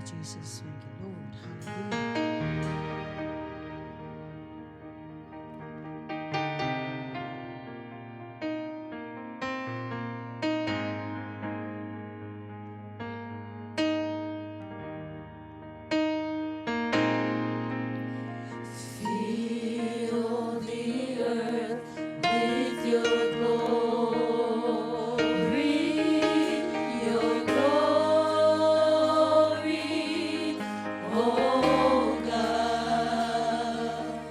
Jesus. Thank you, Lord. Hallelujah. Fill the earth with your glory, oh God.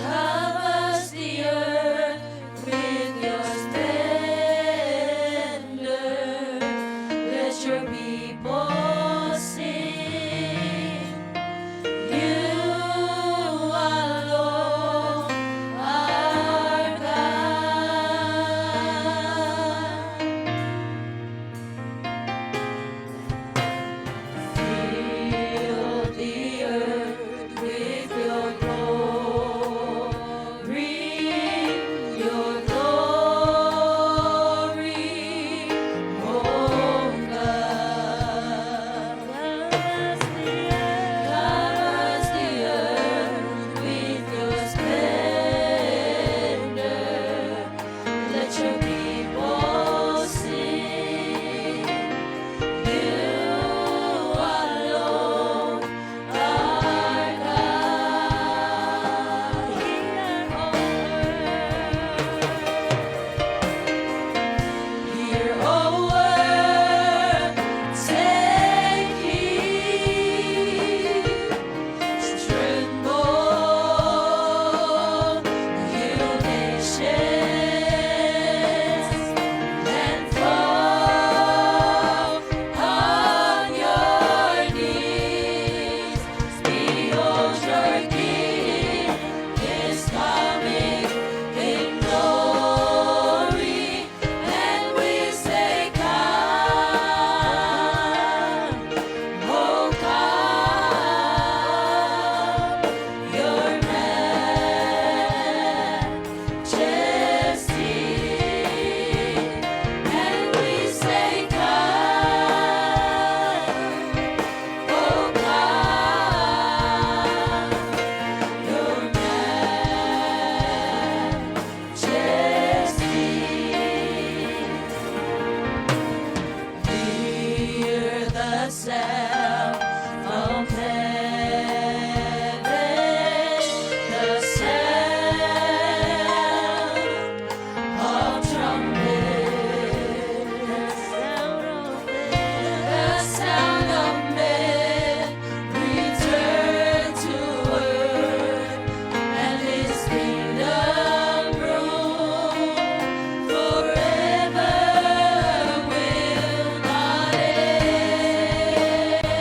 Covers the earth with your splendor. Let your people sing. You alone are God. Fill the earth with your glory, oh God. Covers the earth with your splendor. Let your people sing. You alone are God. Hear, O earth, take heed. Tremble, you nations, and fall on your knees. Behold, your King is coming in glory, and we say, Come, oh come, your majesty. And we say, Come, oh come, your majesty. Hear the sound from heaven, the sound of trumpet, the sound of men return to earth, and His kingdom rule forever will not end.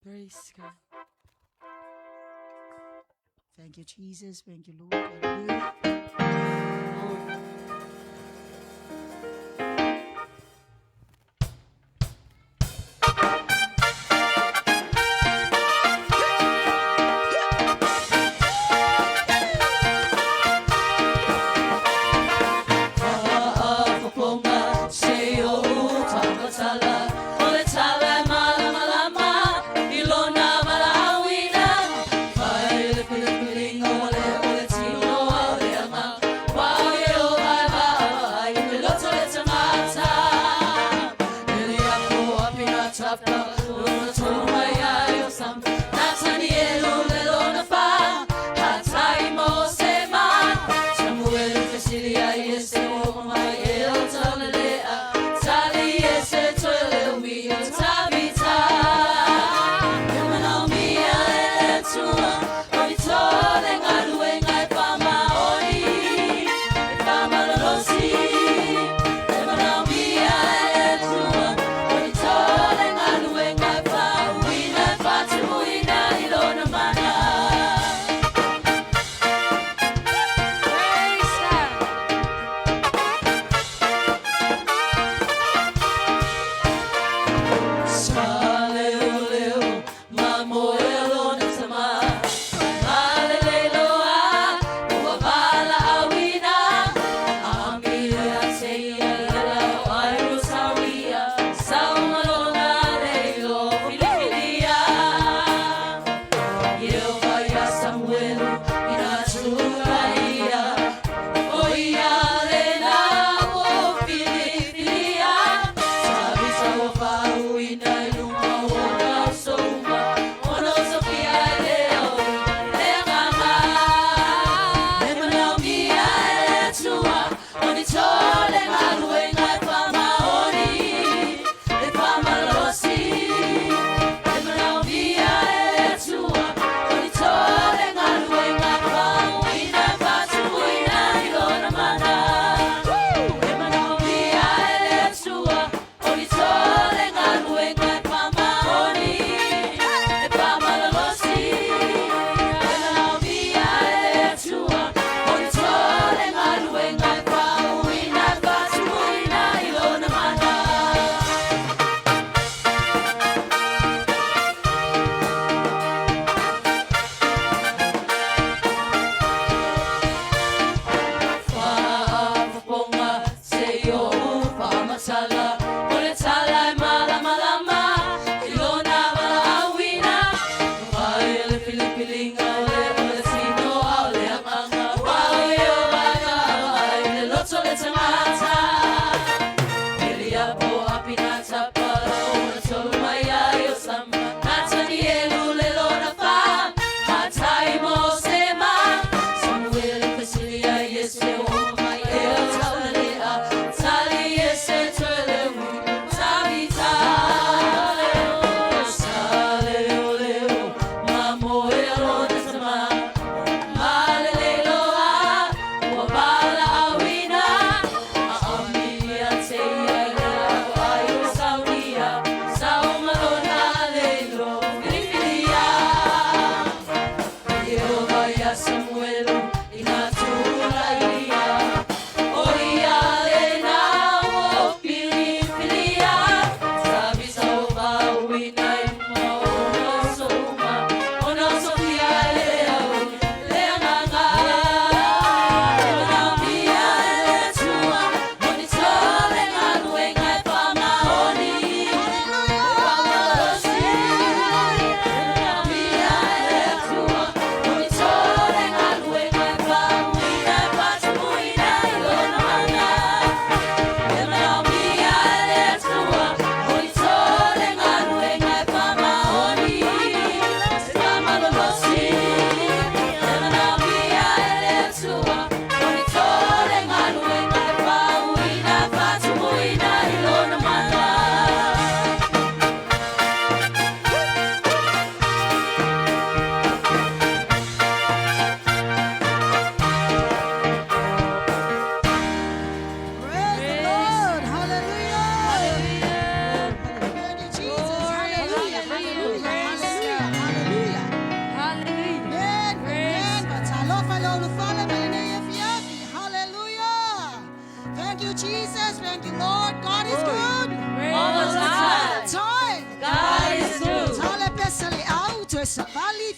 Praise God. Thank you, Jesus. Thank you, Lord. Hallelujah. Wow.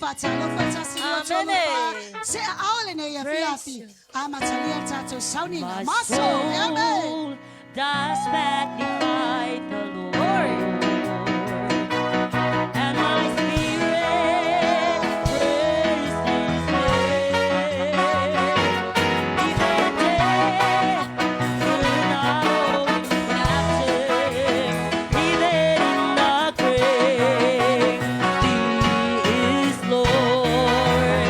Batalo Fantasio Tolo. Say all in a Fiati. Amatalia Tato Sounding My Maso. Amen. soul does magnify the Lord, and my spirit praises His name. Even death could not hold Him captive, even in the grave, He is Lord.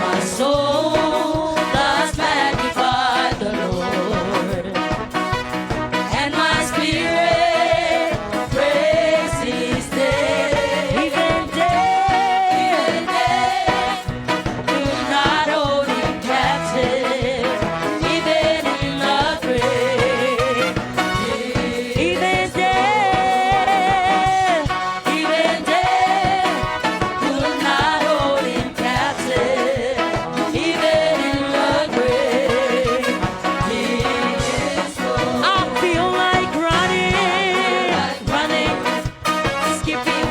My soul does magnify the Lord, and my spirit praises His name. Even death could not hold Him captive, even in the grave. Even death could not hold Him captive, even in the grave. He is Lord. I feel like running, skipping.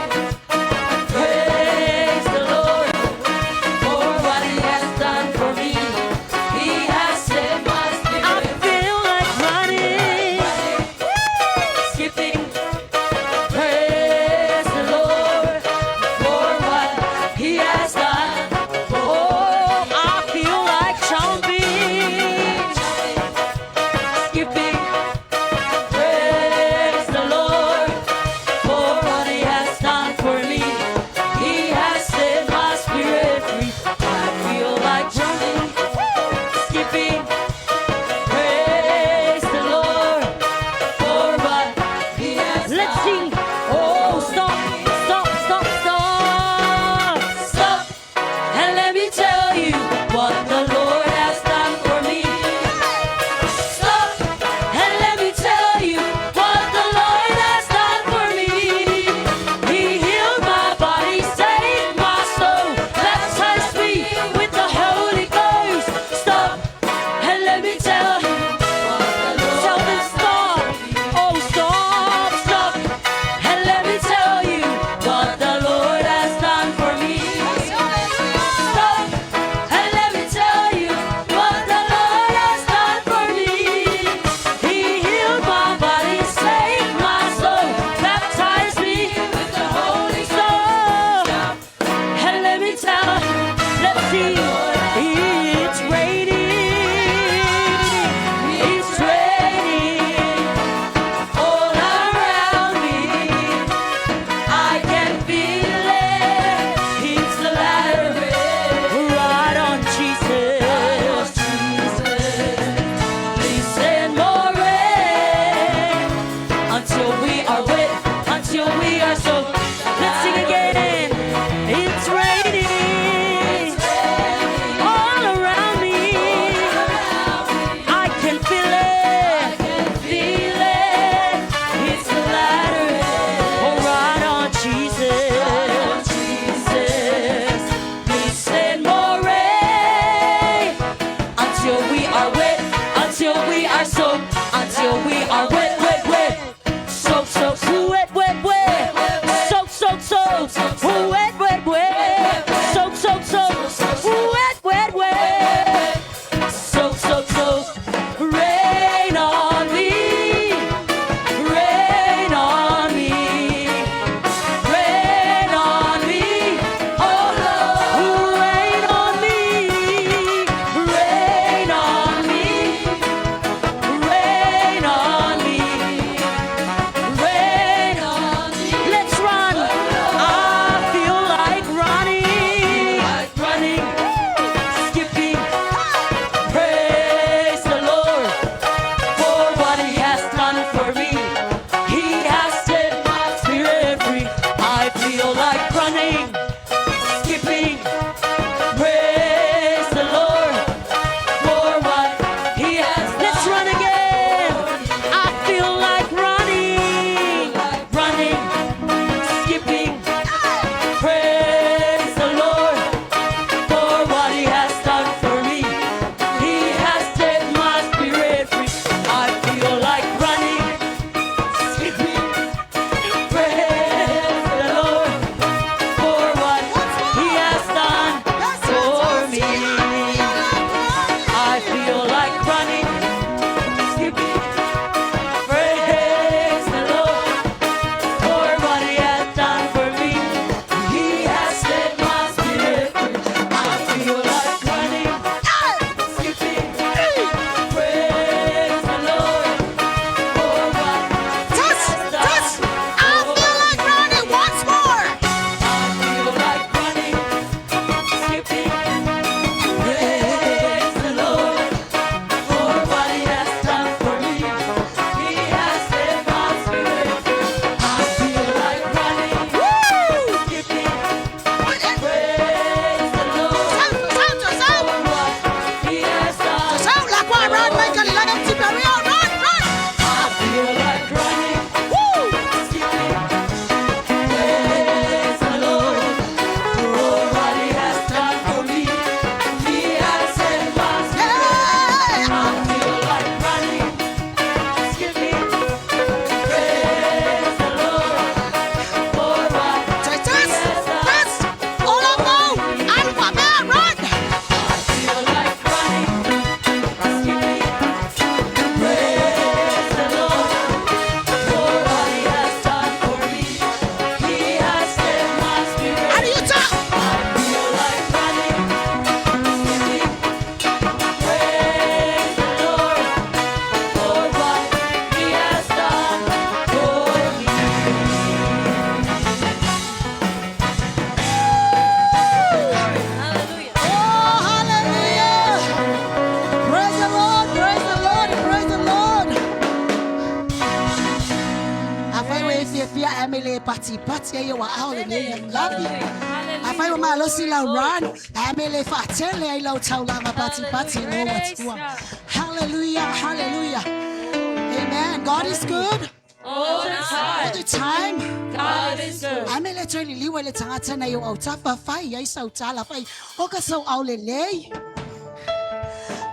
Praise the Lord for what He has done for me. He has set my spirit. I feel like running, skipping. Praise the Lord for what He has done. Oh, I feel like jumping, skipping. Praise the Lord for what He has done for me. He has set my spirit free. I feel like jumping, skipping. Praise the Lord for what He has done. Let's sing. Oh, stop, stop, stop, stop, stop, and let me tell you what the Lord has done for me. Stop, and let me tell you what the Lord has done for me. He healed my body, saved my soul, baptized me with the Holy Ghost. Stop, and let me tell you what the Lord tell them stop. Oh, stop, stop, and let me tell you what the Lord has done for me. Stop, and let me tell you what the Lord has done for me. He healed my body, saved my soul, baptized me with the Holy Ghost. And let me tell you, let's see, it's raining all around me. I can feel it. It's the ladder right on Jesus. Please send more rain until we are wet, until we are soaked. Let's sing again. It's raining all around me. I can feel it. It's the ladder right on Jesus. Please send more rain until we are wet, until we are soaked, until we are wet, wet, wet. Soak, soak, wet, wet, wet. Soak, soak, soak, wet, wet, wet. Soak, soak, soak, wet, wet, wet. Soak, soak, soak. Rain on me, rain on me, rain on me. Oh Lord, rain on me, rain on me, rain on me, rain on me. Let's run. pati yo wa ao le ne lavi. Afai wa malo si la run. Amele fa tele ai lo tau la pati lo wa. Hallelujah, hallelujah. Amen. God is good. All the time. God is good. Amele tele liwe le tangata na yo au tapa fai ai sau tala fai. Oka sau au le lei.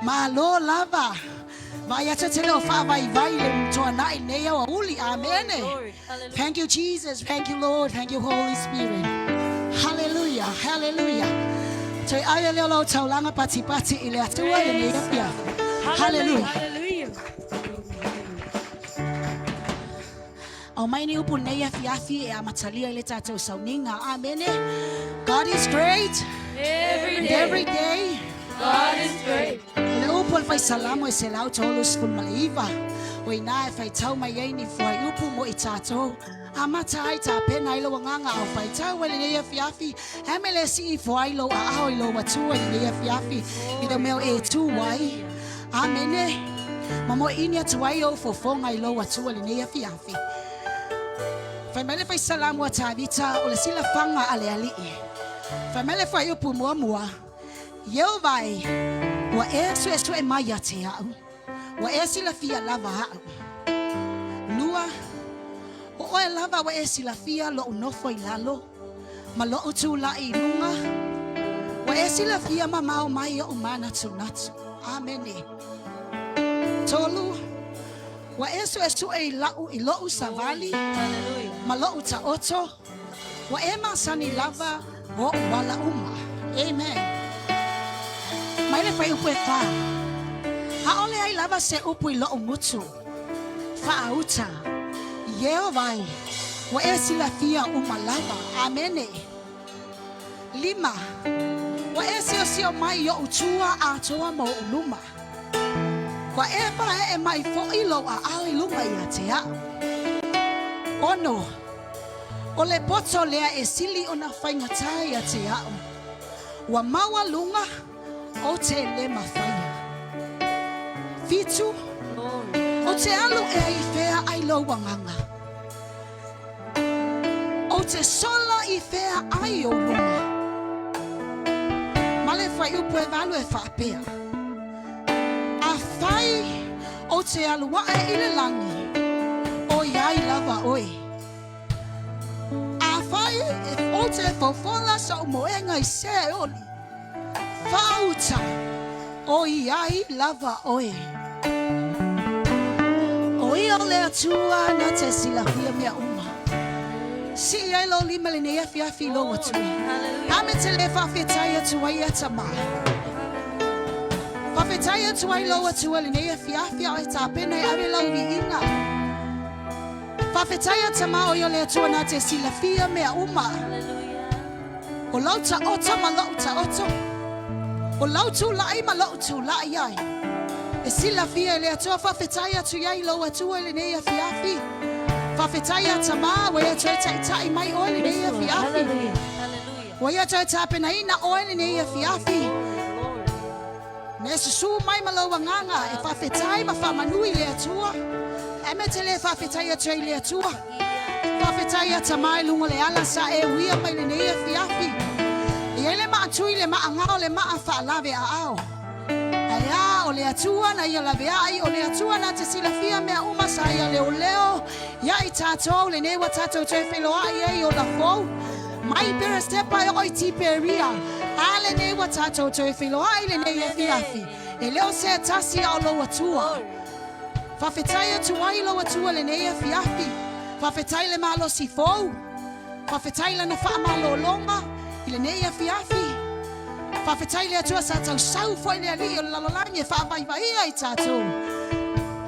Malo lava. Vaya tetelo fa vai le to na ne yo uli. Amen. Thank you Jesus. Thank you Lord. Thank you Holy Spirit. Hallelujah. Hallelujah. Toi aya le lo tau langa pati ile atua le ne ya. Hallelujah. Hallelujah. O mai ni upu nei afi e amatalia ile tatou sauninga. Amen. God is great. Every day. God is great. Le upu al fai salamu e se lau tolus fun malaiva. O ina e fai tau mai ei ni fai upu mo i tatou. Amatai ta pena ilo wanganga au fai tau ele nei afi. Emele si i fai lo a au ilo watu ele nei afi. Ida meo e tu wai. Amen. Mamo inia tuai o fofonga ilo watu ele nei afi. Famele fai salamu a tabita o le sila fanga ale alii. Famele fai upu mua. Yeo vai. Wa e su e mai ate au. Wa e sila fia lava au. Lua. O e lava wa e sila fia lo unofo ilalo. Ma lo utu la i lunga. Wa e sila fia ma mau mai o umana tunatu. Amen. Tolu. Wa esu e lau I lo savali. Hallelujah. Ma lo uta oto. Wa e sani lava o wala uma. Amen. Mai le fai upu e fa. Ha ole ai lava se upu I lo umutu. Fa auta. Yeo vai. Wa e sila fia uma lava. Amen. Lima. Wa e sio mai yo utua a toa mo uluma. Wa e pa e mai fo ilo a ali lunga ia te a. Ono. O le poto lea e sili o na whaingatai a te a. Wa maua lunga o te le mawhaia. Fitu. O te alu e ai whea ai lo wanganga. O te sola I whea ai o lunga. Male whai upu e valu e whaapea. Fai o te alua e ile langi o iai lava oe. A fai o te fofola sa o moenga I se oli. Fauta o iai lava oe. O ia o le atua na te silafia mea uma. Si iai lo lima le nea fiafi lo atua. Ame te le whawhetai atua I atama. Whawhetaya tuai loa tua le nea fiafia o ta pena I are lau vi inga. Whawhetaya tama o yo le atua na te silafia mea uma. O lauta oto ma lauta oto. O lautu lai ma lautu lai ai. E silafia le atua whawhetaya tuai loa tua le nea fiafi. Whawhetaya tama o ya tue tai mai o le nea fiafi. O ya tue ta pena ina o le nea fiafi. Nesu su mai malo wanganga e whawhetai ma whamanui le atua. E me te le whawhetai atui le atua. Whawhetai atamai lunga le ala sa e wia mai le nea fiafi. I ele maa tui le maa ngao le maa whaalawe a ao. Aya o le atua na ia lawe ai o le atua na te silafia mea uma sa ia leo leo. Ia I tātou le newa tātou tue wheloa I e o la fau. Mai pera stepa e oi tiperia. Ale ne wa tato to filo ai le ne fiafi. E leo se tasi a lo atua. Whawhetaya tu ai lo atua le ne fiafi. Whawhetai le malo si fou. Whawhetai le na whaamalo longa. I le ne fiafi. Whawhetai le atua sa tau sau foi le ali o lalolangi e whaamai vai ai tato.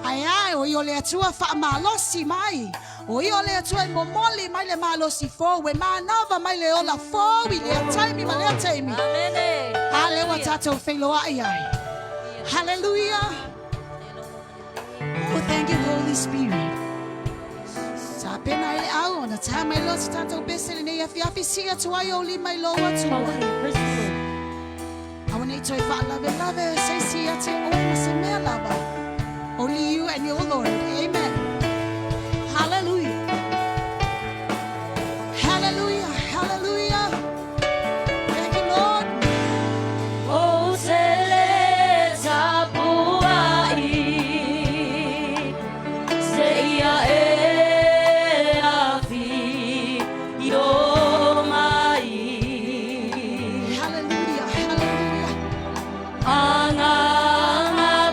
Ai ai o i le atua whaamalo si mai. O io le atua momoli mai le malo si fo we manava mai le ola fo we le taimi ma le taimi. Amen. Ale wa tato felo ai ai. Hallelujah. Oh, thank you Holy Spirit. Sa pena ile au na tama ilo sa tato besele ne yafi si atua yo li mai lo atua. I want to love say si ate o se me lava. Only you and your Lord. Amen. Hallelujah. Hallelujah, hallelujah. Thank you, Lord. Oh, seleza puai, seia afi yo mai, Hallelujah, hallelujah. anga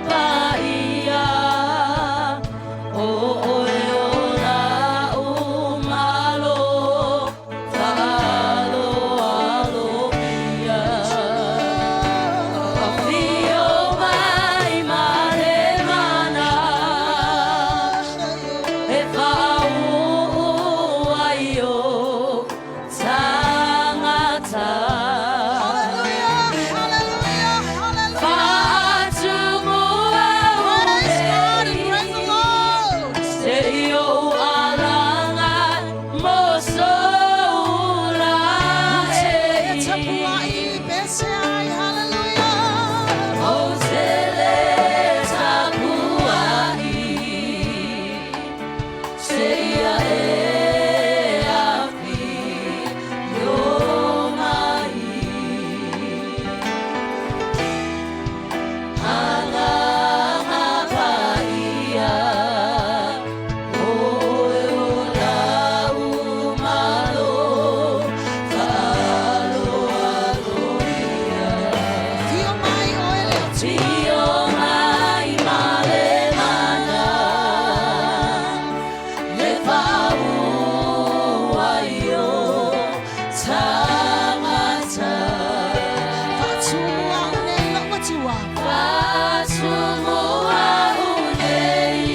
paia, o ola umalo, falo alopia. Fio mai mare mana, e fau aio tangata. Hallelujah, hallelujah, hallelujah. Fatu mua Praise God and praise the Lord. Seio alanga moso ula It's a puai, besai, hallelujah. O seleza puai, seia afi yo mai, alanga paia, oe ola umalo, falo aloia. Fio mai oele o tu. Fio mai male mana, le fau aio tangata. Fatu mua une loa tua. Fatu mua unei,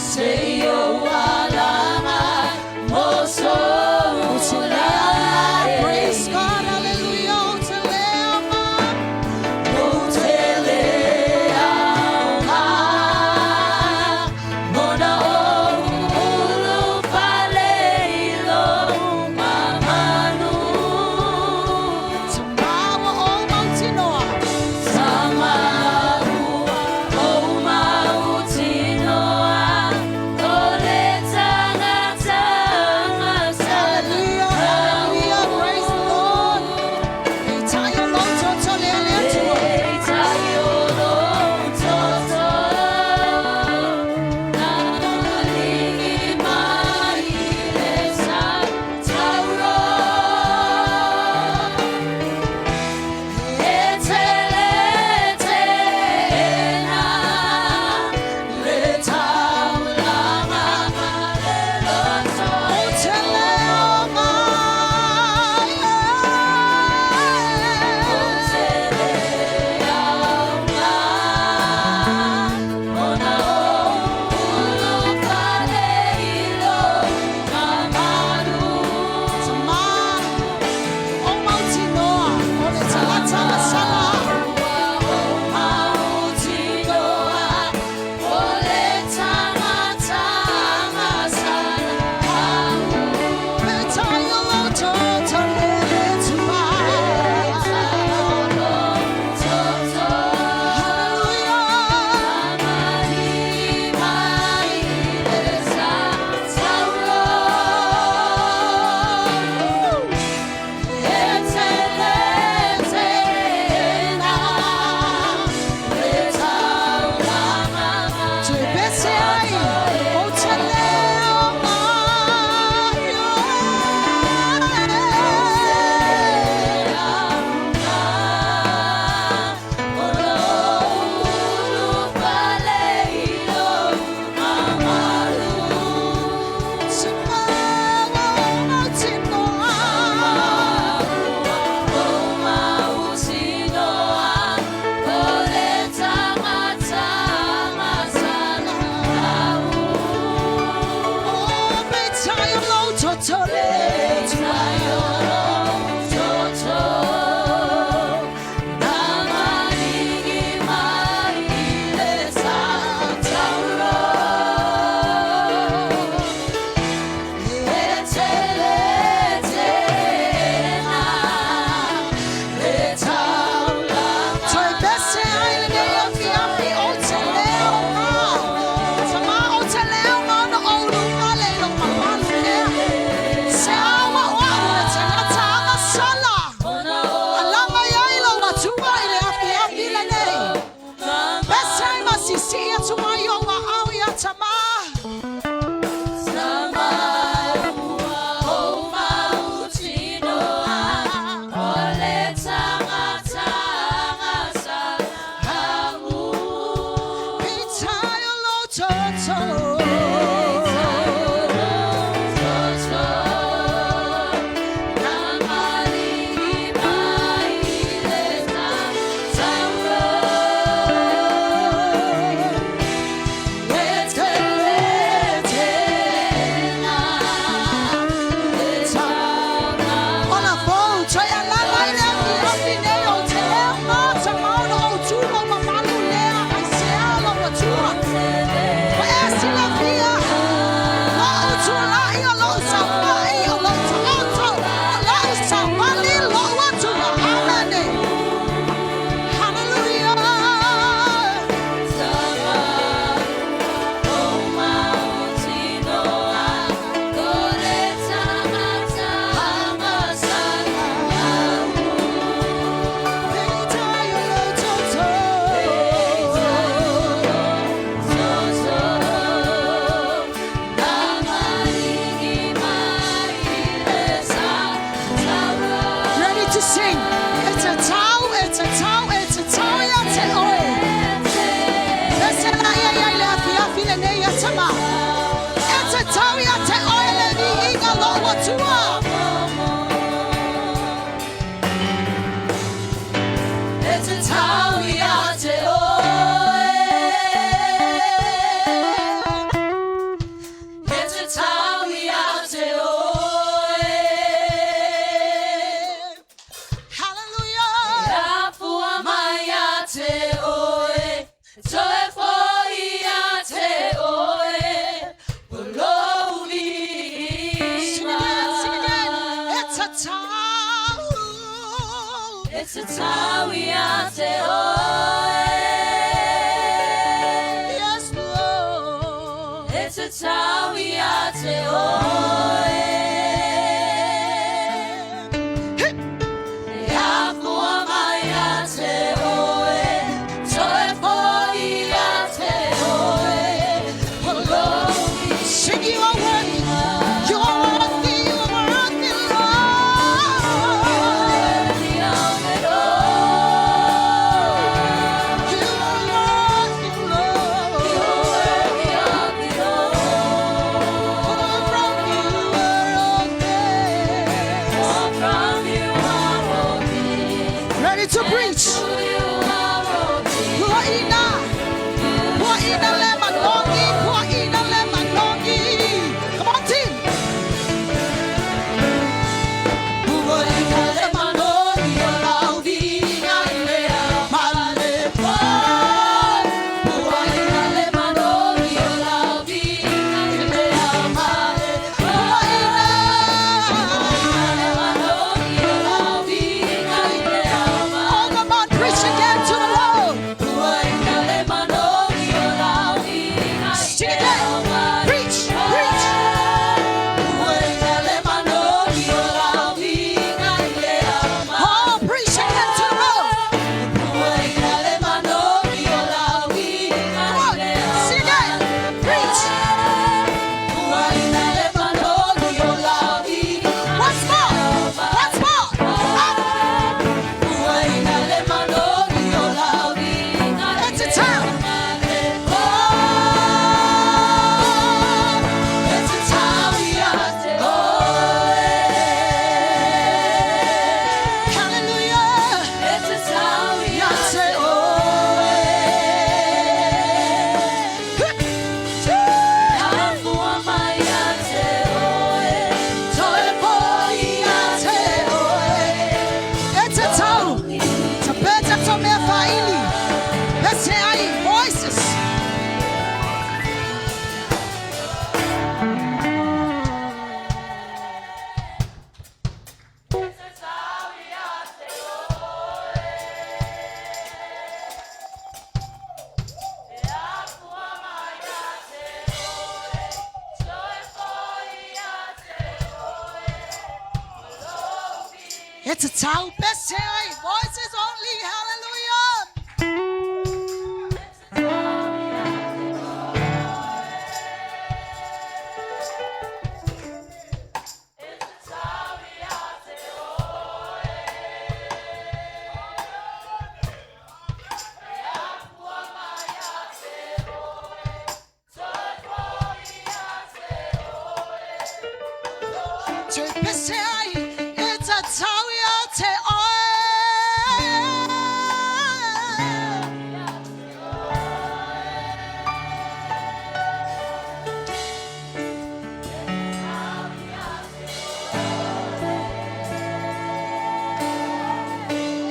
seio alanga moso ulae. Praise God, hallelujah. Oteleama. Mona o ulu faleilo mama to sing. It's a tau, it's a tau, it's a tau ya te oe. It's a la ya ya la fia file ne ya tama. It's a tau ya te oe le vi inga lo wa tua. It's a tau ya te oe. It's a tau ya te oe. Hallelujah. Ya fua mai ya te oe. Toe foi ya te oe. Polovi. Sing again, sing again. It's a tau. It's a tau ya te oe. Yes, Lord. It's a tau ya te oe. Ya fua mai ya te oe. Toe foi ya te oe. Polovi. Sing, you are worthy. You are worthy, you are worthy, Lord. Worthy of it all. You are worthy, Lord. You are worthy of it all. For from you are all things. For from you are all things. Ready to preach. To you are all things. Puaina. Puaina le manongi. Puaina le manongi. Come on, team. Puaina le manongi. Olau vina le amale po. Puaina le manongi. Olau vina le amale. Puaina le manongi. Olau vina le amale. Oh, come on, preach again to the Lord. Puaina le manongi. Olau vina Sing again. Preach, preach. Puaina le manongi. Olau vina le amale. Oh, preach again to the Lord. Puaina le manongi. Olau vina le amale. Sing again. Preach. Puaina le manongi. Olau vina. Once more. Once more. Puaina le manongi. Olau vina. It's a town. It's a town ya te oe. Hallelujah. It's a town ya te oe. Ya fua mai ya te oe. Toe foi ya te oe. It's a town. Tapeta tomea faili. Let's say I voices. It's a town. Let's say I voices only. Hallelujah. It's a town ya te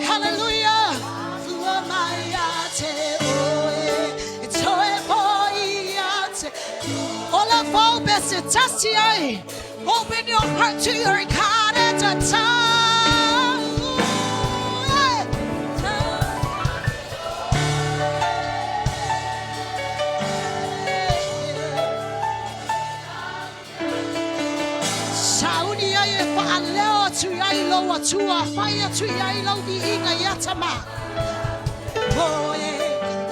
Hallelujah. Fua mai ya te oe. It's oe foi ya te. Ola fo bese tasti ai. Open your heart to your God at a time. Saudi ai fa aleo tu ai lo atua fire tu ai lo di inga yatama. Boy,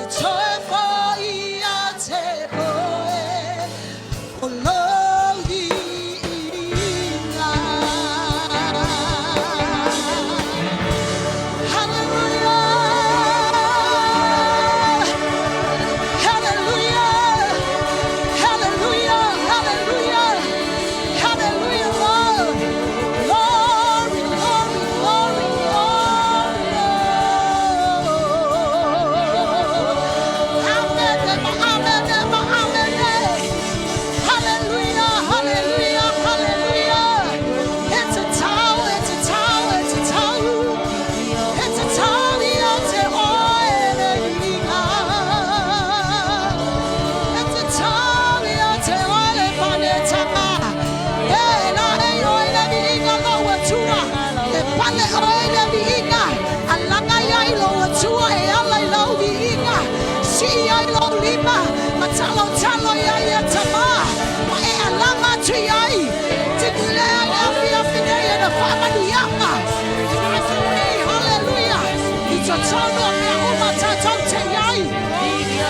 it's oe foi ya te oe. Olo di inga. si ai lo lima matalo talo ya ya tama ma e alama tu ai tikule ya fia fide ya na fama diama hallelujah it's a talo me uma tato te ai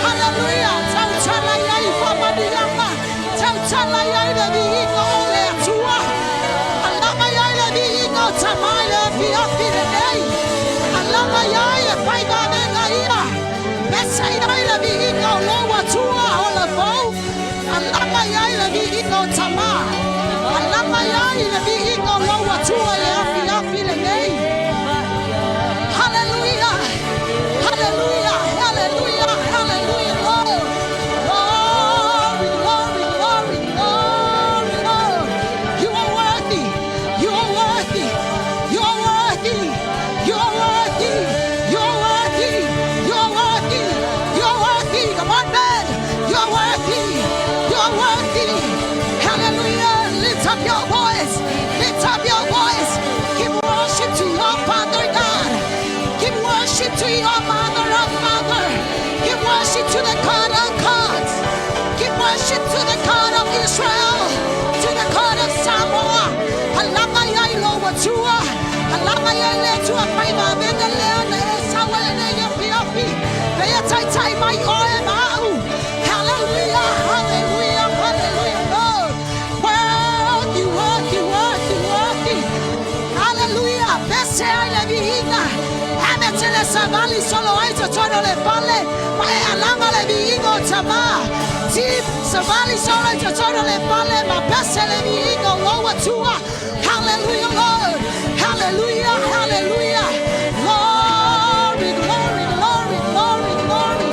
hallelujah tau tala ya fama diama tau tala ya de vingo le tua alama ya de vingo tama ya fia fide dei alama ya pai ba de gaia sai dai la vingo lo wa tua ola fo alama ya la vingo tama alama ya la vingo lo wa tua ya fia fide dei hallelujah hallelujah hallelujah hallelujah glory glory glory glory glory you are worthy you are worthy you are worthy you are worthy you are worthy you are worthy you are worthy come on man you are worthy you are worthy hallelujah lift up your voice give worship to your Father God. Give worship to your Mother of Father. Give worship to the God of gods. Give worship to the God of Israel. To the God of Samoa. Alama ya ilo watua. Alama ya ile tua paiva vende leana esawa lene yopi yopi. Veya tai tai mai oe mau. Hallelujah, hallelujah, hallelujah, Lord. Worthy, worthy, worthy, worthy. Hallelujah. Bese aile vihinga. Ametele sabali solo aito tono le pale. Mae alama le vihingo tama. Tip sabali solo aito tono le pale. Ma bese le vihingo loa tua. Hallelujah, Lord. Hallelujah, hallelujah. Glory, glory, glory, glory, glory.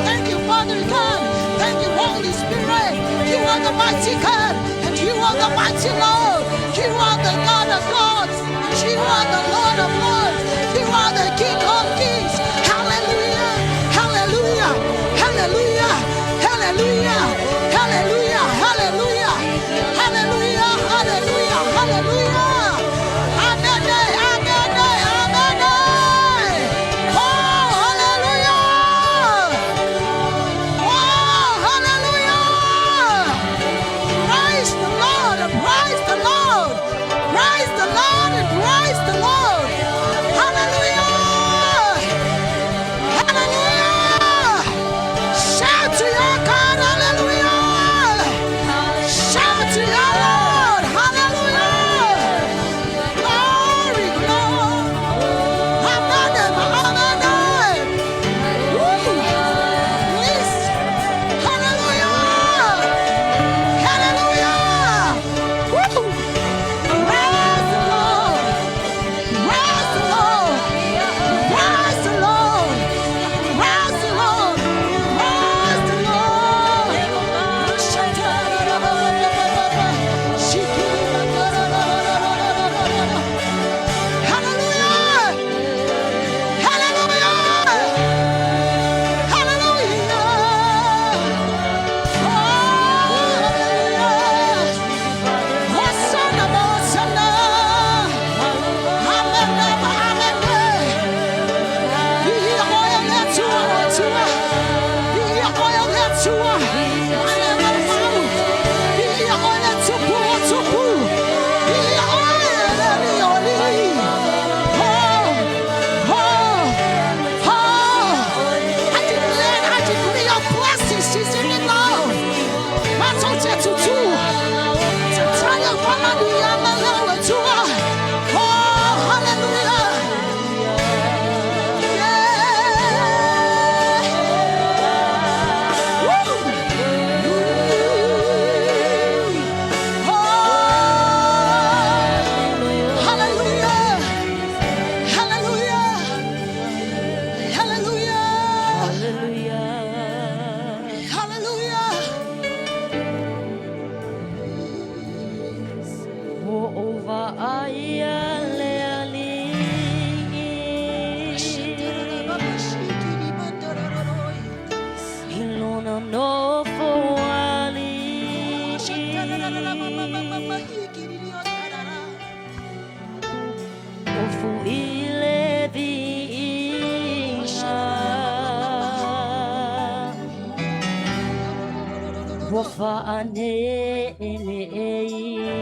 Thank you, Father God. Thank you, Holy Spirit. You are the mighty God. And you are the mighty Lord. You are the God of gods. You are the Lord of lords. You are the King of kings. Hallelujah. Hallelujah. Hallelujah. Hallelujah. Hallelujah. Hallelujah. Hallelujah. Hallelujah. Hallelujah. Amen. Amen. Amen. Oh, hallelujah. Oh, hallelujah. Praise the Lord. Praise the Lord. Praise the Lord and praise the Lord. Hallelujah. Hallelujah. Shout to your God. Hallelujah. Shout to your Lord. Hallelujah. Glory, glory. Amen. Amen. Woo. Yes. Hallelujah. Hallelujah. Woo. Praise the Lord.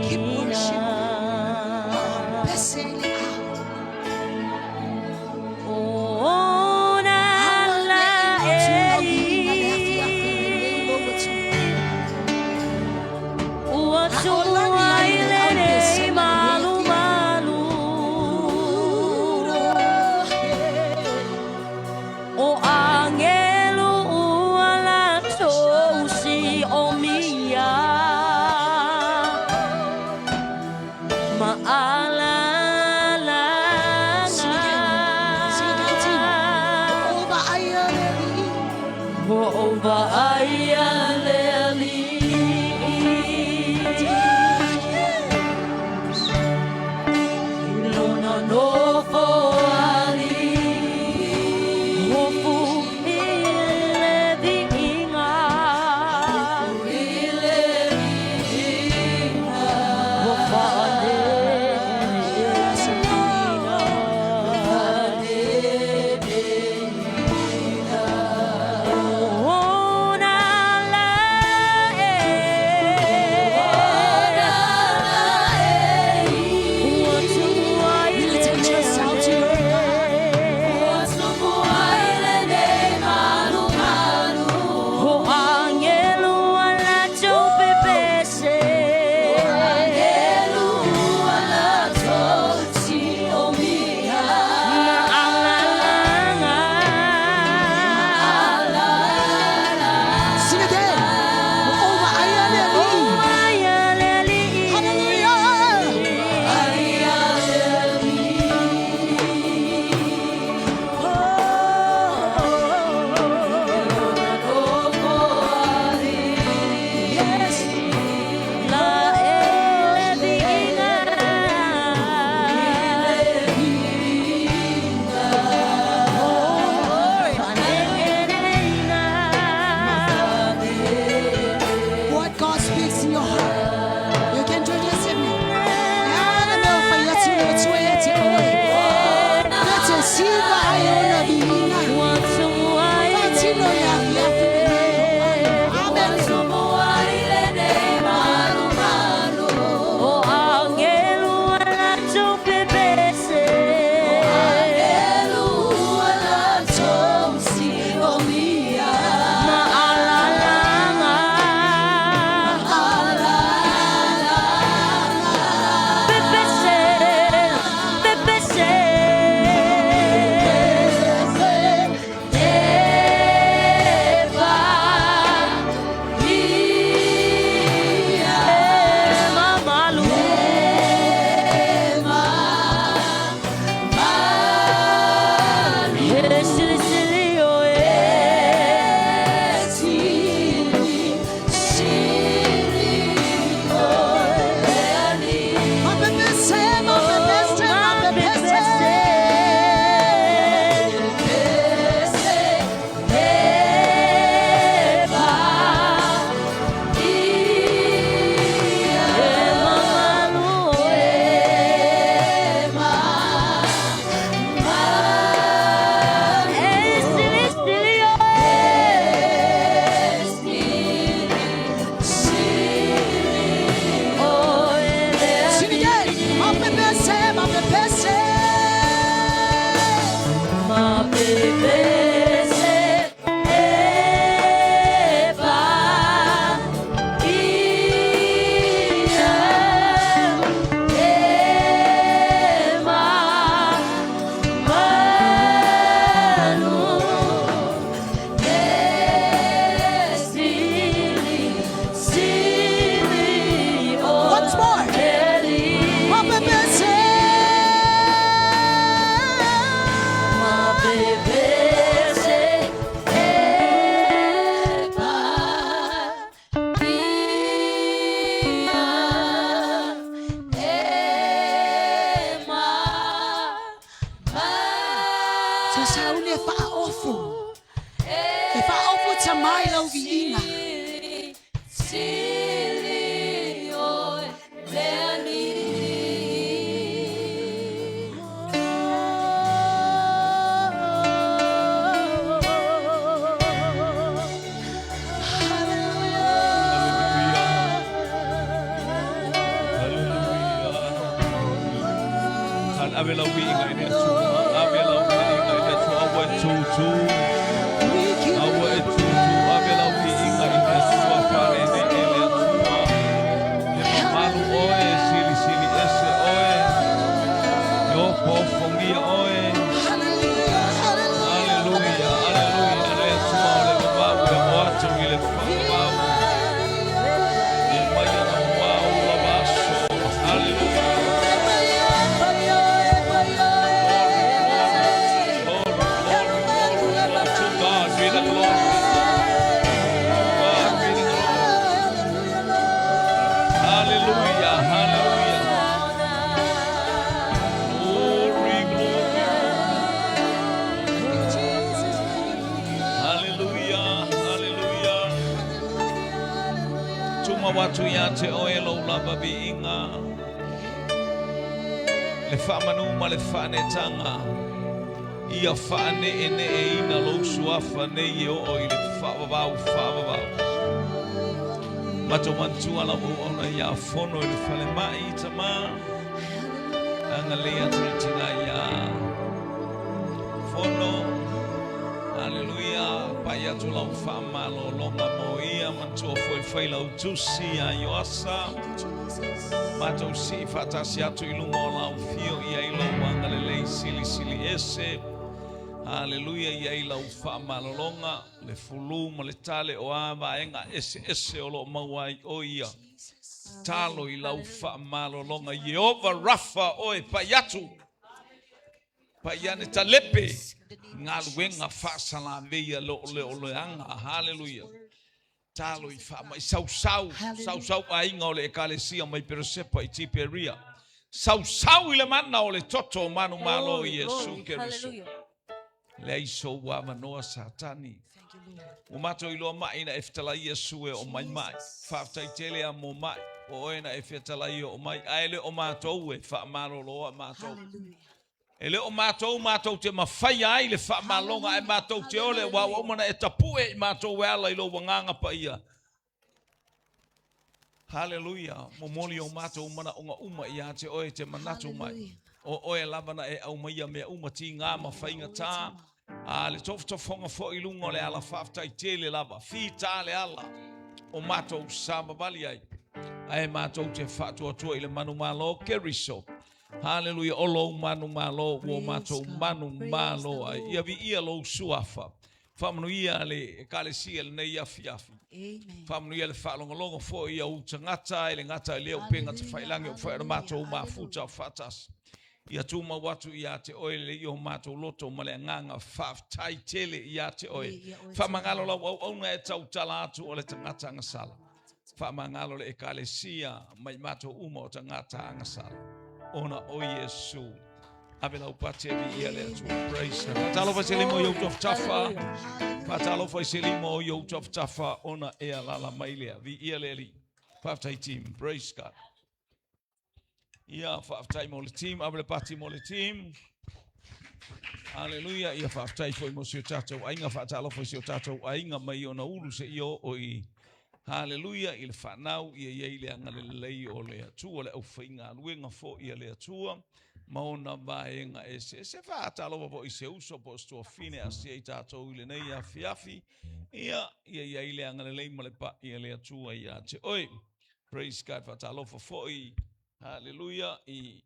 Keep worship. Besele avela winga ine tu avela winga ine tu awe tu awe tu avela winga ine tu apare ine ele tu malu oe sili ese oe yo pofongia oe haleluya ale tu ole baba le oato ile baba e maya na wao la baso haleluya. Watu yate oelo la babi inga le whamanuma le whane tanga ia whane ene e ina lo suafa ne i o i le whawawau mato mantua la mo ona ia whono i le whale mai i tama anga lea tritina ia whono haleluya pai atu lau whamalo longa mo ia mantua foi lau tusi a yoasa matou si fatasi atu i lunga o lau fio ia i lau anga lelei sili ese haleluya ia i lau whamalo longa le fulu ma le tale o ava enga ese o lo mauai o ia talo i lau whamalo longa Yehova Rafa oe pai atu Paiane talepe ngaluenga fasala veia lo anga haleluya talo i fa mai sau ainga ole ekalesia mai perosepa i tiperia sau ile mana ole toto manu malo Yesu Kristo le iso wa manoa satani o mato ilo mai na eftala Yesu e o mai fa taitele a mo mai o ena eftala o mai aile o mato e fa malo lo mato ele o matou te mawhai ai le whamalonga e matou te ole wa omana e tapue i matou wala i lo wanganga pa ia. Hallelujah. Momoli o matou mana uma ia te oe te manatu mai. O oe lavana e au maia mea umati ngā mawhainga tā. Le tofutofonga fo i lungo le ala whaftai te le lava. Whita le ala o matou samabali ai. Ai matou te whatuatua i le manu malo keriso. Hallelujah. Olo manu malo wo mato manu malo ia vi ia lo suafa. Famnu ia le kalesia le nei afiafi. Famnu ia le falonga fo ia utangata ile ngata le upenga te failange o fa mato mafuta fatas. Ia tuma watu ia te oile i mato loto male nganga faf tai tele ia te oile. Famangalo la ona e tau talatu o le tangata ngasala. Famangalo le kalesia mai mato o tangata ngasala. Ona o Yesu avela upate vi ia le tu praise patalo fa selimo yo of tafa patalo fa selimo yo of tafa ona e ala mailea vi ia le li faftai team praise God ia faftai mo le team avela pati mo le team hallelujah ia faftai foi mo sio tato ainga fatalo foi sio tato ainga mai ona ulu se io oi hallelujah il fanau ia ile angale lei o le atua le ufainga luenga fo ia le atua maona vaenga se fa talo vo i se uso posto fine asia tato ile nei afiafi ia ile angale lei male pa ia le atua ia te oi praise God fa talo fo i hallelujah i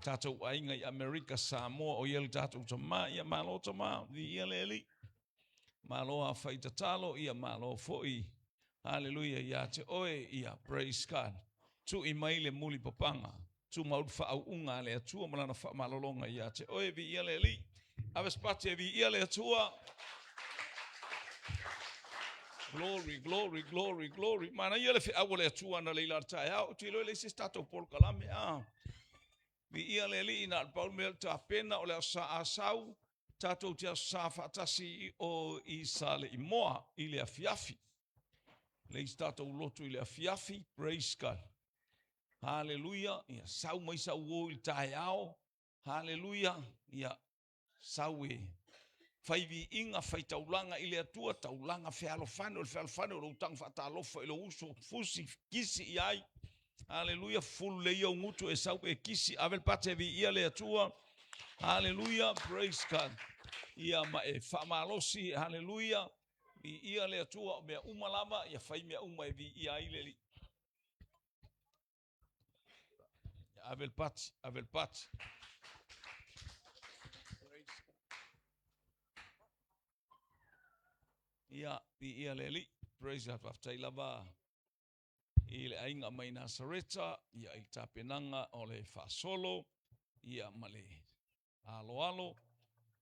tato ainga i America Samoa o ia tato tama ia malo tama ia le malo a faita talo ia malo fo i hallelujah ia te oe ia praise God tu i maile muli papanga tu maud fa au unga le atua malana fa malolonga ia te oe vi ia le li aves pate vi ia le atua glory mana ia le fi au le atua na le lartai au ti lo le si stato por kalame vi ia le li na paul mel ta pena o le asau tato tia sa fatasi o i sale i moa i le afiafi le stato loto i le afiafi praise God hallelujah ia sau mai sau o il taiao hallelujah ia sau e fai vi inga fai taulanga i le atua taulanga fealo fano lo tang fatalofa i lo uso fusi kisi i ai Haleluya, full le ia ngutu e sau e kisi avel pate vi ia le atua. Haleluya, praise God. Ia ma e whamalosi, haleluya. Vi ia le atua mea umalama, ia whai mea uma e vi ia ileli. Avel pati, avel pati. Ia, vi ia leli, praise God, waftai lava. I le ainga mai Nasareta, ia i tapenanga o le whasolo, ia male alo alo,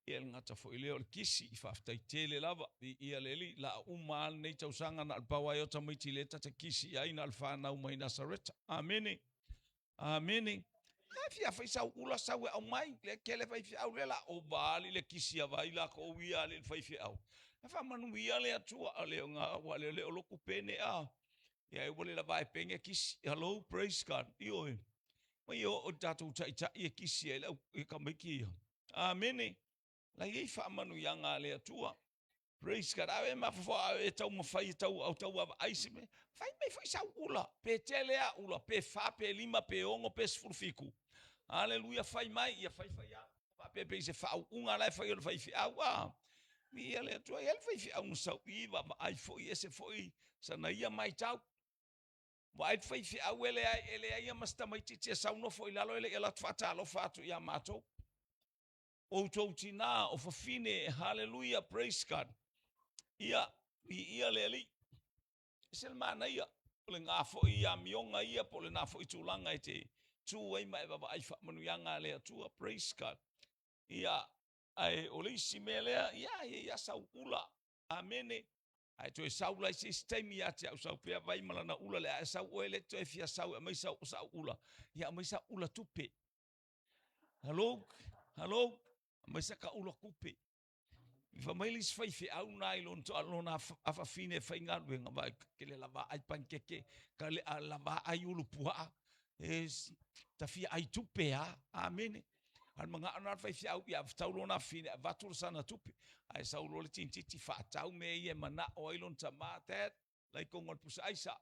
ia ngata fo i leo le kisi, i whaftai tele lava, i ia leli, la umaan nei tausanga na alpawa i ota maiti leta te kisi, ia ina alwhanau mai Nasareta. Amene, amene. Fia fai sau ula sau e au mai, le kele fai fia au lela, o baali le kisi a vai la ko ia le fai fia au. Fa manu ia le atua, a leo ngā, wa leo leo loku pene a. Ia e wale la vai penge kisi. Hello, praise God. Io e. Mai o tatou ta e kisi e lau e kamiki ia. Amene. La iei wha manu ia ngā le atua. Praise God. Awe mawhawha e tau mawhai tau au tau awa aisi me. Whai mai whai sau ula. Pe telea ula. Pe wha, pe lima, pe ongo, pe sfurfiku. Hallelujah. Whai mai. Ia whai whai a. Pe pe se whau unga lai whai o whai fi au. Ia le atua. Ia le whai fi au nusau. Iwa ma ai foi ese foi. Sana ia mai tau. Wai fai fi awele ai ia masta mai titi sa uno fo ilalo ele ela fata lo fatu ia mato o toutina o fine hallelujah praise God ia leli sel mana ia le nga fo ia mionga ia po le na fo itulanga ite tu ai mai baba ai fa manu yanga le atua praise God ia ai ole simele ia sa ula amene. Ai to sau lai system ia te au sau pe vai malana ula le sau oele to fia sau mai sau ula ia mai sau ula tupe. Hello mai sa ka ula kupe fa mai lis fai fi au nai lon to alona afa fine fai nga wenga vai kele lava ai pankeke kale lava ai ulu pua es ta fia ai tupe amen. Al mga anar fai fi au ia tau lona fine vatur sana tupe. Ai sau lo le tintiti fa tau me ia mana oilon tamatet lai kongol pusa aisa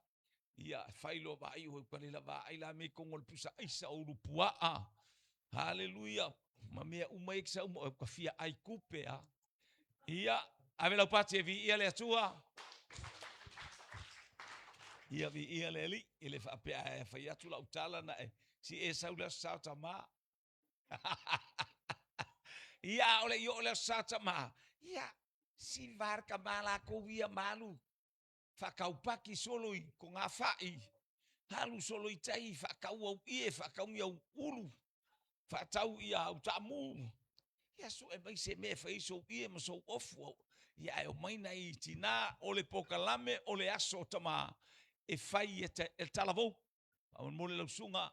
ia failo ba ai ho kale ba ai la me kongol pusa aisa o lupua haleluya mamea umai sa ka fia ai kupe ia avela pati vi ia le tua ia vi ia le li ele fa pe fa ia tu la utala na si e sau la sa tama ia ole yo le sa tama ia si varka mala ko via malu fa kaupaki soloi ko nga fai halu soloi tai fa kau ie fa kau ia ulu fa tau ia utamu ia so e mai se me fa iso ie ma so ofu ia e mai nai tina ole pokalame ole aso tama e fai e talavo au mole lo sunga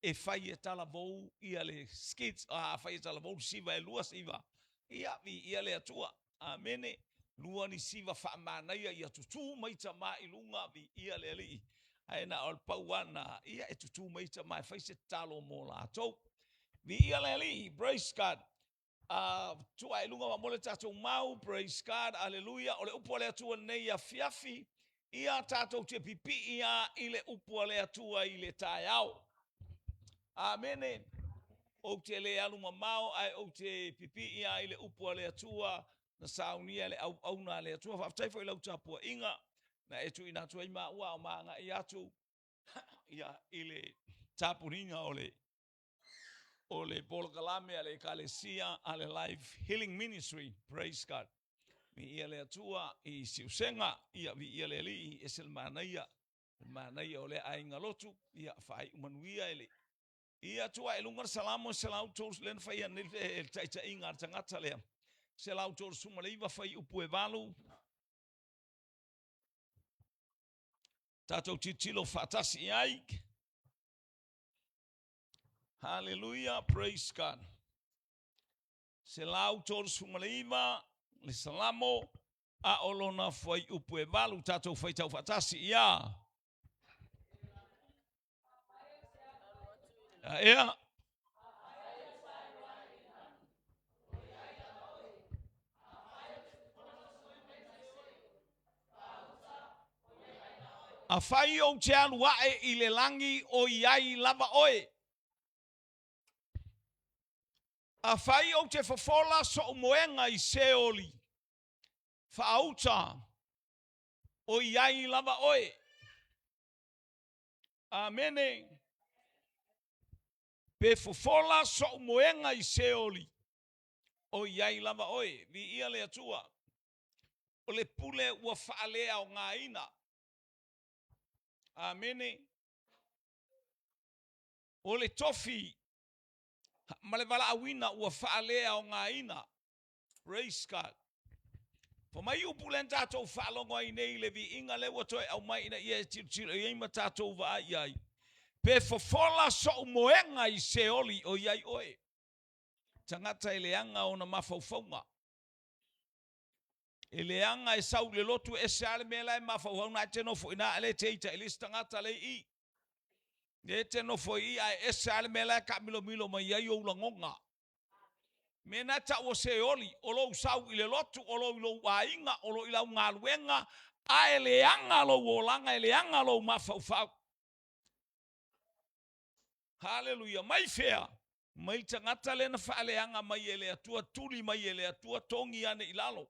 e fai e talavo ia le skits fai e talavo siva e lua siva ia le atua amene lua ni siva fa mana ia tutu mai tama ilunga vi ia le li ai na al pauana ia e tutu mai tama fa se talo mola to vi ia le li praise God tu ai lunga mole tato mau praise God hallelujah ole upo le atua nei ia fiafi ia tato te pipi ia ile upo le atua ile taiao amene o te le alu mamao ai o te pipi ia ile upo le atua na saunia le au na le atua fa tai foi lau tapua inga na etu ina tu ima ua o manga ia tu ia ile tapuringa ole Polkalame ale Kalesia ale Life Healing Ministry praise God mi ia le atua I siusenga ia vi ia le li esel manaia ole ainga lotu ia fai umanuia ele ia tua elungar salamo selau tos len fai an taita inga tangata le selau tos sumaleiva fai upu evalu tato titilo fatasi ai hallelujah praise God selau tos sumaleiva le salamo a olona fai upu evalu tato fai tau fatasi ia ia A whai o te aluae I le langi o iai lava oe. A whai o te whawhola so o moenga I se oli. Whaauta o iai lava oe. Amene. Pe whawhola so o moenga I se oli. O iai lava oe. Vi ia le atua. O le pule ua whaalea o ngā ina. Amene. O le tofi. Ma le wala awina ua whaalea o ngā ina. Praise God. Po mai upule tātou whaalongo ai nei le vi inga le watoe au mai ina ia tiro i eima tātou wa ai ai. Pe fofola so moenga I se oli o iai oe. Tangata e leanga o na mawhauwhaunga. E leanga e sau le lotu e seale me lai mawhauwhaunga e te nofo ina ele te ita e lis tangata le I. E te nofo I ai e seale me lai ka milo milo ma iai o langonga. Me na ta o se oli, o lo sau I le lotu, o lo ilo wainga, o lo ilau ngā luenga, a e leanga lo o langa, e leanga lo mawhauwhau. Hallelujah, mai fea. Mai tangata le na whaaleanga mai ele atua tuli mai ele atua tongi ane ilalo.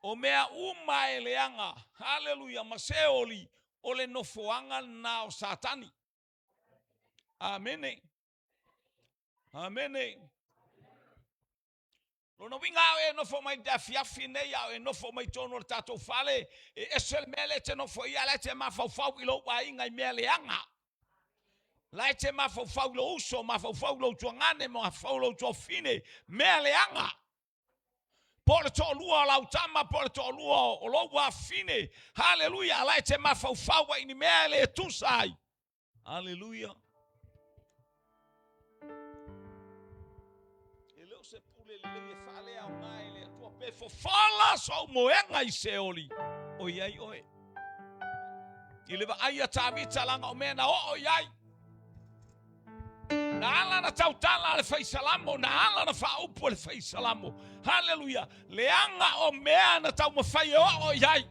O mea uma ele anga. Hallelujah, ma se oli o le nofoanga na o satani. Amene. Amene. Lona winga e nofo mai da fiafi nei au e nofo mai tono le tatou fale e esel mele te nofo ia le te mafau ilo wa inga I mele anga. Lai te mafau lo uso, mafau lo tuangane, mafau lo tuafine, mele anga. Pole to lua lautama, pole to lua o lo wa fine. Hallelujah, lai te mafau wa ini mele tusai. Hallelujah. Eleu se pule le fale au ngai le tua pe fo fala so moenga I se oli. O iai oe. Ile va ai atavita langa o mena o iai. Na ala na tautala le faisalamo, na ala na faupu le faisalamo. Hallelujah. Leanga o mea na tau mawhai o iai.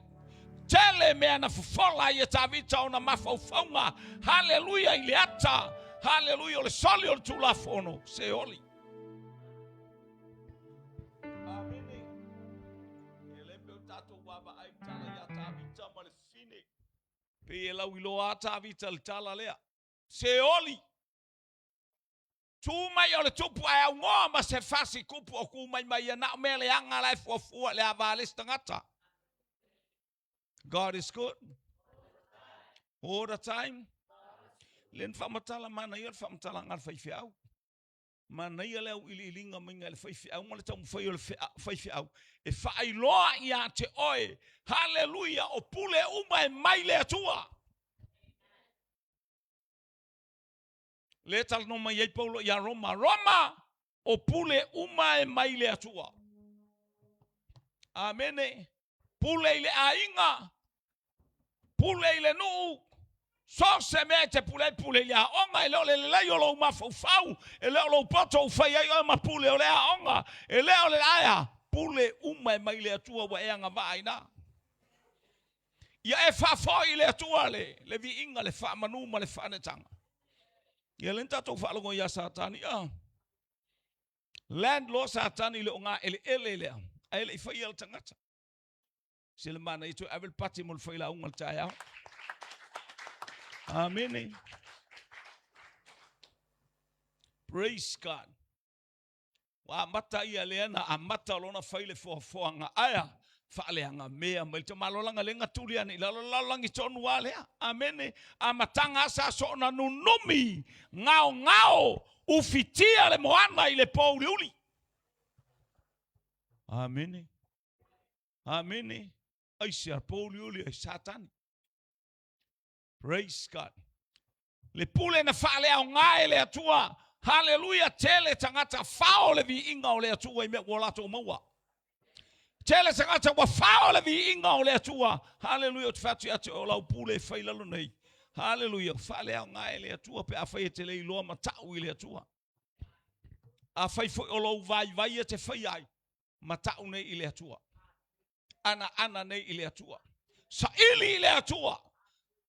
Tele mea na fufola I atavita o na mafaufaunga. Hallelujah I le ata. Hallelujah o le soli o le tulafono. Se oli. Amene. Ele pe o tatou wava ai tala I atavita ma le fine. Pe e lau ilo atavita le tala lea. Se oli. Tu mai o le tupu ai au ngoa ma se fasi kupu o ku mai mai na mele anga lai fuafua le avalis tangata. God is good. All the time. Len whamatala mana ia whamatala ngar whaiwhiau. Mana ia leo ili ilinga minga le whaiwhiau. Ngale tau mwhai o le whaiwhiau. E whailoa ia te oe. Hallelujah. O pule uma e mai le atua. Le tal no mai ai Paulo ia Roma. Roma o pule uma e mai le atua. Amene. Pule ile ainga. Pule ile nuu. So se me te pule ile a onga. Ele ole le leo lo mafau. Ele ole poto ufai ai o ma pule ole a onga. Ele ole aya. Pule uma e mai le atua wa e anga vaina. Ia e fafo ile atua le. Le vi inga le fa manu ma le fa netanga. Ia lenta tau whaalongo ia satani. Landlord satani le o ngā ele lea. Ele I whai al tangata. Sila mana I tu avel pati mo le whai la ungal tai au. Amen. Praise God. Wa mata ia leana a mata lona whai le foanga aya. Whaaleanga mea mai te malolanga lenga tuliani lalolangi tonu alea. Amene. A matanga asa so na nunumi. Ngao ufitia le moana I le pauli uli. Amene. Amene. Ai sia pauli uli ai satani. Praise God. Le pule na whaalea o ngae le atua. Hallelujah. Tele tangata whao le vi inga o le atua I me wolato o maua. Tele tangata wa whao le vi inga o le atua. Hallelujah. Tfatu ate o lau pule whailalo nei. Hallelujah. Whaalea o ngae le atua pe a whai e te le iloa matau I le atua. A whai fo o lau vai e te whai ai. Matau nei I le atua. Ana nei I le atua. Sa ili I le atua.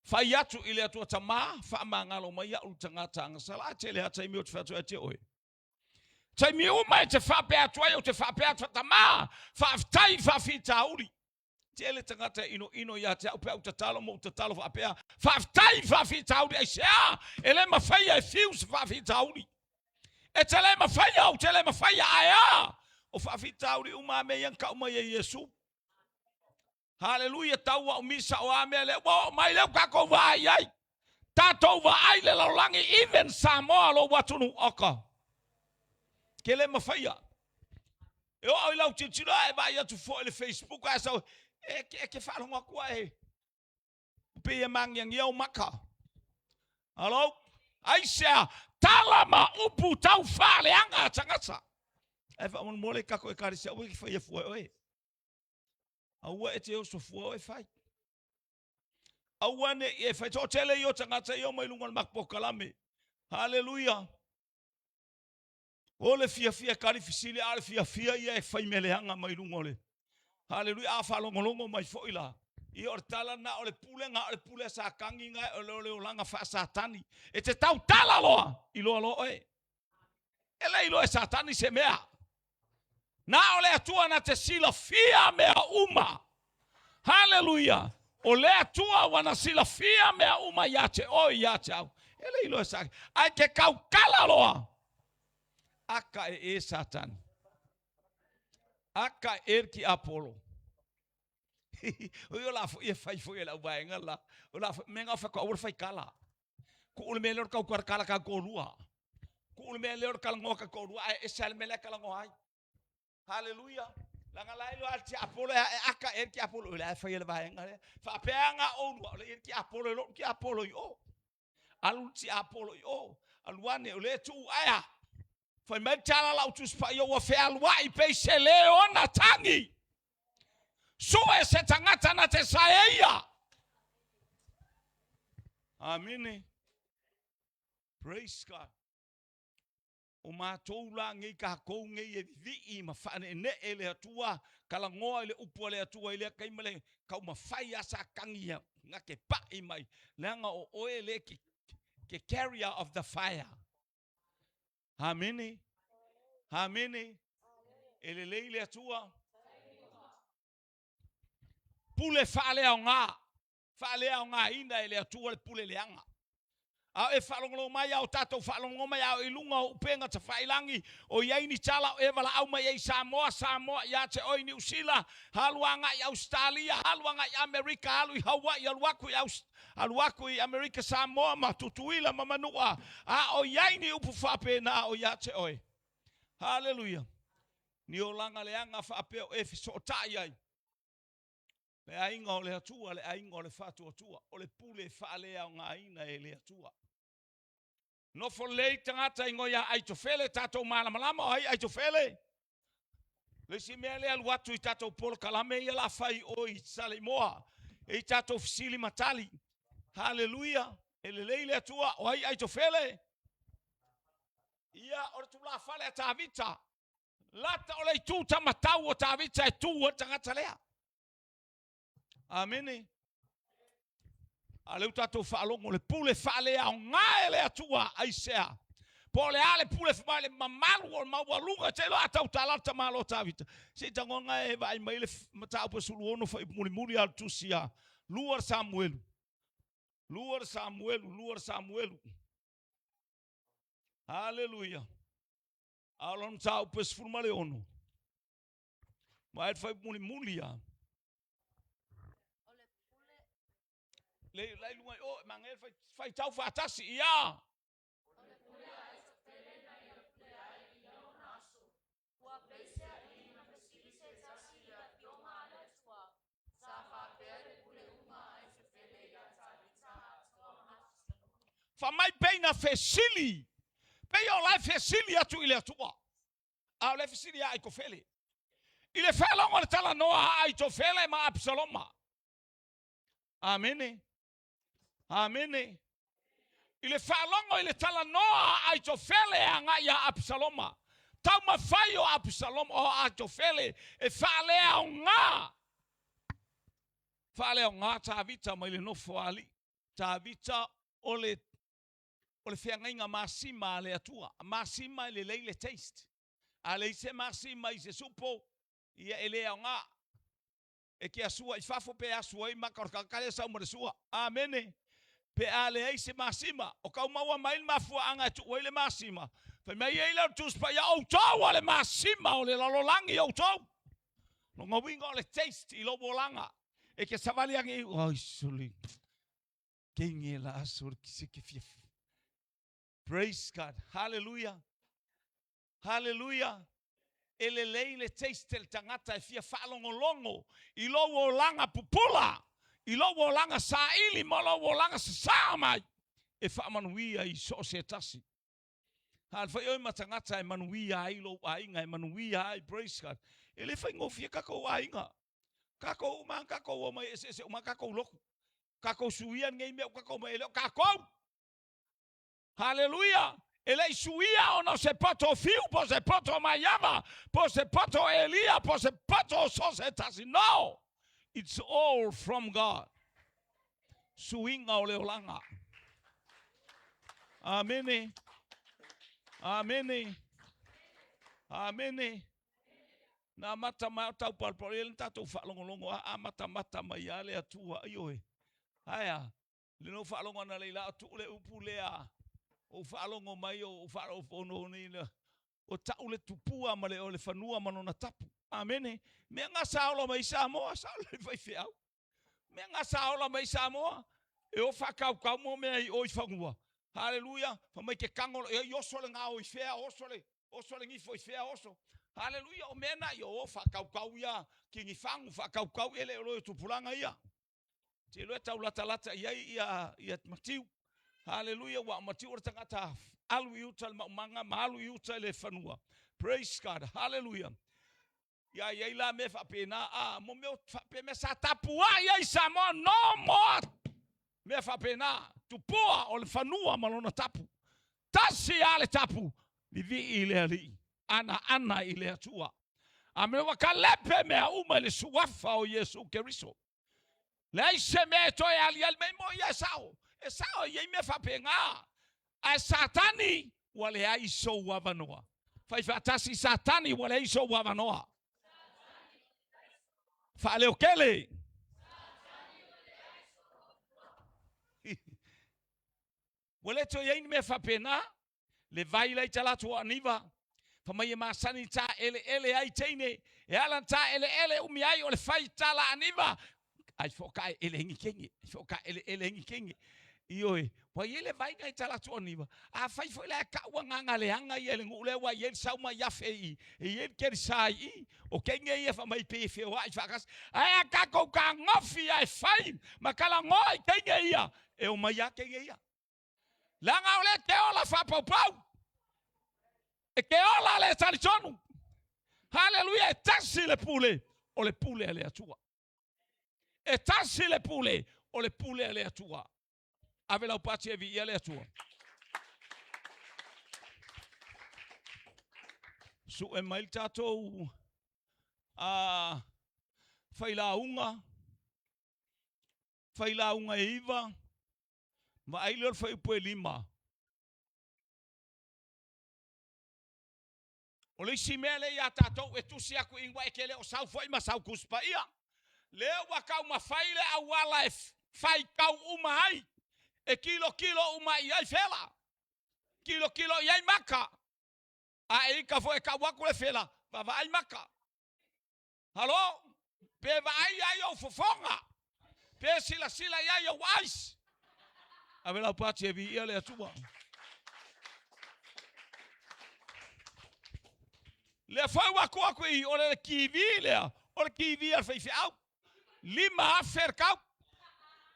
Fai atu ile atua tama, fa mangalo mai au tangata ngasala tele hata imi otu fatu ate oi. Tai mi uma te fa pe atua yo te fa pe atua tama, fa tai fa fita uri. Tele tangata ino ya te upe utatalo mo utatalo fa pe. Fa tai fa fita uri aisha, ele mafai e fius fa fita uri. E tele mafai au tele mafai aya. O fa fita uri uma me yanka uma ye Yesu. Hallelujah, tawa umisa o amele wo mai le kako wa ai tato wa ai le langi even Samoa lo watunu oka kele mafaya yo ai lau titira e ba ya tu fo le Facebook asa ke fa longa kwa e pe mang yang yo maka hello ai sia talama upu tau fa le anga tangasa e fa mon mole kako e karisia o ke fa ye fo e aua e te o sofua e fai. Aua ne e fai tō tele i o tangata i o mai lunga makpokalame. Hallelujah. O le fia kari fisili a le fia ia e fai meleanga mai lunga ole. Hallelujah. A whalongolongo mai foila. I o tala na o le pule sa kangi ngai o le olanga wha satani. E te tau tala loa. I loa loa e. Ele i loa e satani se mea. Na ole atua na te sila fia mea uma. Hallelujah. Ole atua wana sila fia mea uma yache oi yache au. Ele ilo esaki. Ai ke kau kala loa. Aka e Satan. Aka ki Apollo. Oi ola fo e fai fo e la baenga la. Ola menga fa ko fai kala. Ku ule melor kau kwar kala ka ko lua. Ku ule melor kala ngoka ko lua e sel mele kala ngoai. Hallelujah. Langa lailo alti Apollo aka ki Apollo la fa yele baenga fa peanga onu le ki Apollo lo ki Apollo yo. Alunti Apollo yo. Alwane le tu aya. Fa metala la utus pa yo wa fe alwa I pe sele ona tangi. So e se tangata na te saeia. Amen. Praise God. O mātou la ngai ka kou ngai e vii ma whane ne e le atua kala ngoa le upua le atua le kai male kau ma whai asa kangia nga ke pai mai leanga o oe le ke carrier of the fire. Amen. Amen. Ele le atua pule whale au ngā ina ele atua le pule leanga. A e whalongolo mai au tatou whalongo mai au ilunga o upenga ta whailangi o iei ni tala o ewa la au mai ei Samoa ia te oi New Zealand haluanga I Australia haluanga I Amerika halu I Hawaii haluaku I Amerika Samoa ma tutuila ma manua a o iei ni upu whape na o ia te oi. Hallelujah. Ni o langa leanga whape o efi so tai ai. Le ainga o le atua, le ainga o le whatu atua, o le pule whaalea o ngā ina e le atua. No fo lei tangata ingo ia Aitofele, tatou malamalama o hai Aitofele. Le si mea lea luatu I tatou polo kalame ia la whai o I sale moa, e tatou fisili matali. Hallelujah. E le lei le atua o hai Aitofele. Ia o le tula whale a tāvita. Lata o le tūta matau o tāvita e tū o tangata lea. Amen. Aleu tatou whaalongo le pule whaalea o ngā ele atua aisea. Po le ale pule whaale mamalu o mawalunga te loa tau talata malo tawita. Se tangonga e vai mai le matau pa sulu ono whai muri al tusia. Luar Samuelu. Hallelujah. Alon tau pa sfurmale ono. Mai whai muri ya. Le lunga o mangel fai tau fa atasi ia. Fa mai peina fesili. Pei o lai fesili atu ile atua. A le fesili ai kofele. Ile fela ngol tala noa ai tofele ma Absaloma. Amen. Amen. Ile whalongo ile tala noa Aitofele anga ia Absaloma. Tau mawhai o Absalom o Aitofele e whalea o ngā. Whalea o ngā tāvita mai le nofo ali. tāvita o le whiangainga masima le atua. Masima le leile taste. A le se masima i se supo ia ele o ngā. E ke asua i fafo pe asua i makarkakale sa umare sua. Amene. Pe a le se masima. O kau maua mail mafua anga tu o le masima. Pe mai e ila tuspa ia o tau o le masima o le lalolangi o tau. No ngawinga o le taste i lobo langa. E ke savali angi ai suli. Kengi la asur kisike fia. Praise God. Hallelujah. Hallelujah. Ele leile taste el tangata e fia whaalongolongo. I lowo langa pupula. I lowo langa saili ma lowo langa sasamai. E whaamanuia i so se tasi. Hal whai oi matangata e manuia ai lo ainga e manuia ai. Praise God. Ele whai ngofia kako ainga. Kako umang kako o mai ese umang kako loku. Kako suian ngei mea kako mai leo kako. Hallelujah. Ele suia o no se poto fiu, po se poto mayama, po se poto Elia, po se poto sosetasi. No. It's all from God. Suinga o leolanga. Amene. Amene. Amene. Na mata mata palpol ele tatu falongolongo a mata mai ale atua ioe. Aya. Le no falongo na leila atu le upulea. O whaalongo mai o whaalofono ni o taule tupua ma le o le whanua manona tapu. Amene. Mea ngā saola mai Samoa, saola i whai whiau. Mea ngā saola mai Samoa, e o whakaukau mo mea i oi whangua. Hallelujah. Whamai ke kangolo, e oso le ngā oi whea, oso le ngifo i whea oso. Hallelujah. O mea na i o whakaukau ia, ki ngi whangu whakaukau ele o roi tupulanga ia. Te loe tau lata ia matiu. Hallelujah. Wa matiu o tangata alu iuta le maumanga, ma alu iuta le whanua. Praise God. Hallelujah. Ya la me whapena, mo meo whapena sa tapua ia i Samoa, no more. Me whapena, tupua o le whanua malona tapu. Tasi ale tapu, livi i le ali, ana i le atua. A me waka lepe mea uma le suafa o Yesu Keriso. Le se me toi ali me mo ia sao. E sao ia me whapena. A satani wale ai so wavanoa. Fai fatasi satani wale ai so wavanoa. Fale o kele. Wale to yain me whapena. Le vai lai talatu aniva. Whamai e masani ta ele ai teine. E alan ta ele umi ai o le fai tala aniva. Ai fokai ele hingi kengi. Fokai ele hingi kengi. Ioi. Wa ele vai ngai talatu aniva. A fai fo le ka wanga le hanga ele ngule wa yel sauma yafe i. E yel kersai. O kenge ia whamai pefe o ai whakas. Ai a kako ka ngofi ai whai. Makala ngoi kenge ia. E o mai a kenge ia. Langa o le te ola whapau. E ke ola le taritonu. Hallelujah. E tasi le pule. O le pule ale atua. E tasi le pule. O le pule ale atua. Ave la upati e vi ale atua. Su e mail tatou. Faila unga e iva ma ailor fai pue lima o le simele ya tatou e tusi aku ingwa e kele o sau foi ma sau kuspa ia le wa kau ma faile awala e fai kau uma ai e kilo uma ia fela kilo ia maka a e ka foi ka wa ku le fela va vai maka. Hallo? Pe vai ai o fofonga. Pe sila ai o wais. Ave la pati e vi ele atua. Le foi wa ko i o le kivi le. O le kivi al fai au. Lima aferkau.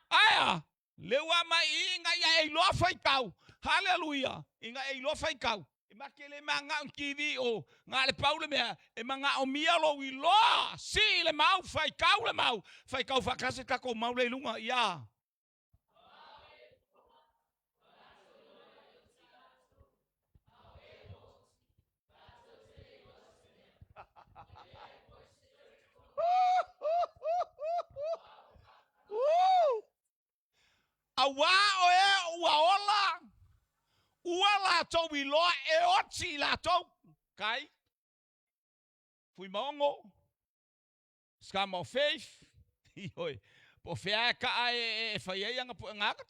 Aya. Le wa mai inga ia e lo fai kau. Hallelujah. Inga e lo fai kau. Makele manga kivi o ngale paule mea e manga o mialo i loa si le mau fai kau fakase kako mau le lunga ia awa lātou I loa e oti lātou. Kai. Fui maongo. Ska mau faith. Ioi. Po fea ka e whaiei anga po ngaka.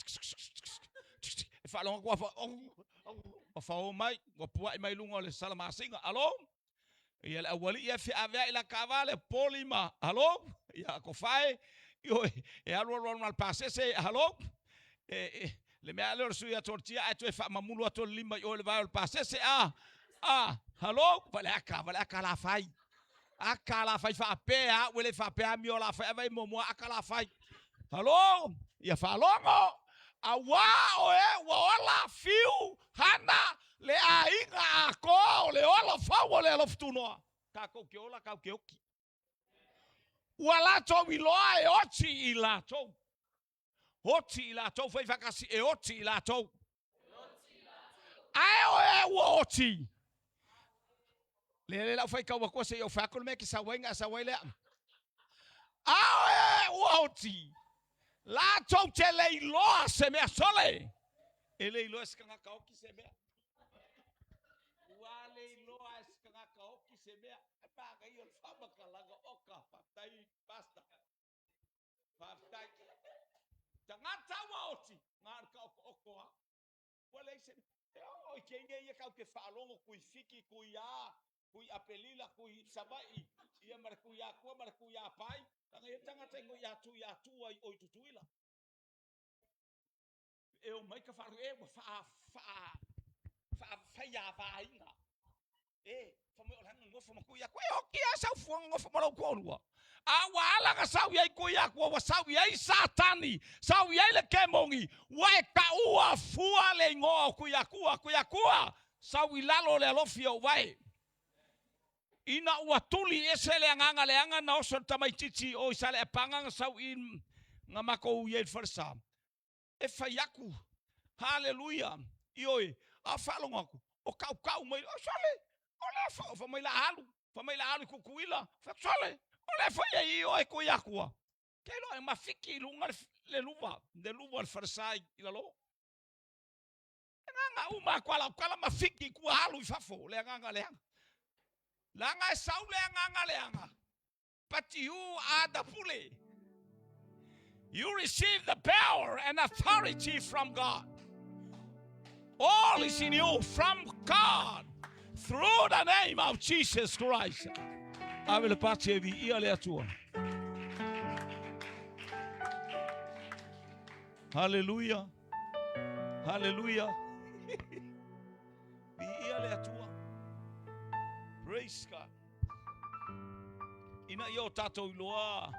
E whalonga kua o whao mai. Wa pua I mai lunga le salamasinga. Alo? Ia le awali ia fea vea ila kawale polima. Alo? Ia ko whae. Ioi. E alu mal pasese. Alo? Le mea leo sui a tortia. E tu e wha mamulu ato lima. Ioi le vai pasese. Halo? Vale aka la whai. Aka la whai whapea. Wele whapea mi o la whai. Vai momoa aka la whai. Halo? Ia whalongo. A wao wa ola fiu. Hana le a inga a ko. Le ola whau le alof tunoa. Ka kou ke ola kau ke oki. Ua lato I loa e oti I lato. Oti I lato. Whai whakasi e oti I lato. Ai o e ua oti. Le la fai ka wa se yo fa ko me ki sa wenga sa wele. Au oti. La to te le lo se me sole. Ele lo es ka ka ki se me. Wa le lo es ka ka ki se me. Pa ga yo fa ba ka la ga oka pa tai pasta. Pa tai. Tanga ta wa oti. Ngar ka okoa. Wale se. O ke ye ka ke fa longo ku fiki ku ya. Kui apelila kui sabai ia markuya ko markuya pai tanga tengo ya tu ai oi tutuila eu mai ka faru e fa ya vainga fa mo lan ngo fa makuya ko o kia sa fu ngo fa mo ko rua a wala ka sa ia ko ya ko wa sa ia satani sa ia le kemongi wa ka ua fua le ngo ku ya sa wi lalo le lofio vai ina ua tuli ese le anga na oso tamaititi o isale e panga sau in ngamako ye farsa e fayaku haleluya ioi a falonga o kau mai o sale o fa mai la halu kukuila fa sale o le fa ye o e ko yakua ke lo ma fiki lunga le luva de luva al farsa ila lo nga uma kwala ma fiki ku halu fafo le anga le Langa saule nganga leanga. But you are the fully. You receive the power and authority from God. All is in you from God through the name of Jesus Christ. I will pass you the earlier tour. Hallelujah. Hallelujah. The earlier tour. Praise God. Ina yo tato iloa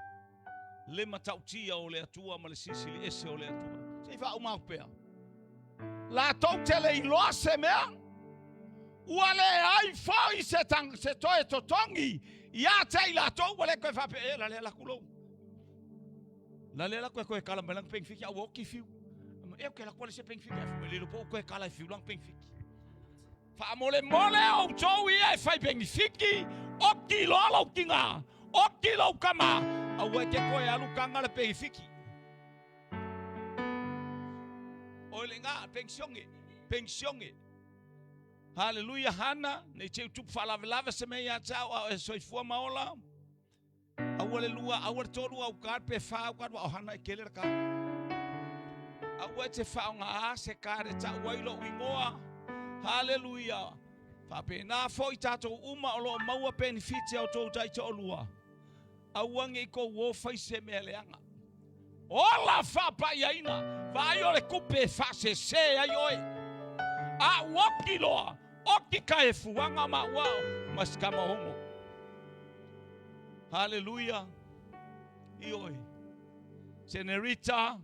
le matautia o le atua ma le sisili ese o le atua. Sei fa uma pea. La tele iloa se mea. Ua le ai foi se toe totongi. Ia te la to wale koe fa pe la le la kulo. La le la koe kala melang peng fiki au oki fiu. E ke la koe se peng fiki afu le lo po koe kala fiu lang peng fiki. Fa mole o tau ia e fai benefiki o kilo alo kinga o kilo kama a wete koe alu kanga le benefiki o le nga pensionge haleluya hana ne te tu fala lava se me ya tau a so fua maola a wale lua a wale tolu au karpe fa au karwa o hana keler ka a wete fa nga se kare tau wailo wingoa Hallelujah. Fape na foi tato uma olo maua benefiti au tau tai to lua. Awangi ko wo fai se meleanga. Ola fa pa yaina. Va yo le kupe fa se ayoi. A wokilo. Oki kai fuanga ma wow. Mas kama homo. Hallelujah. Ioi. Senorita.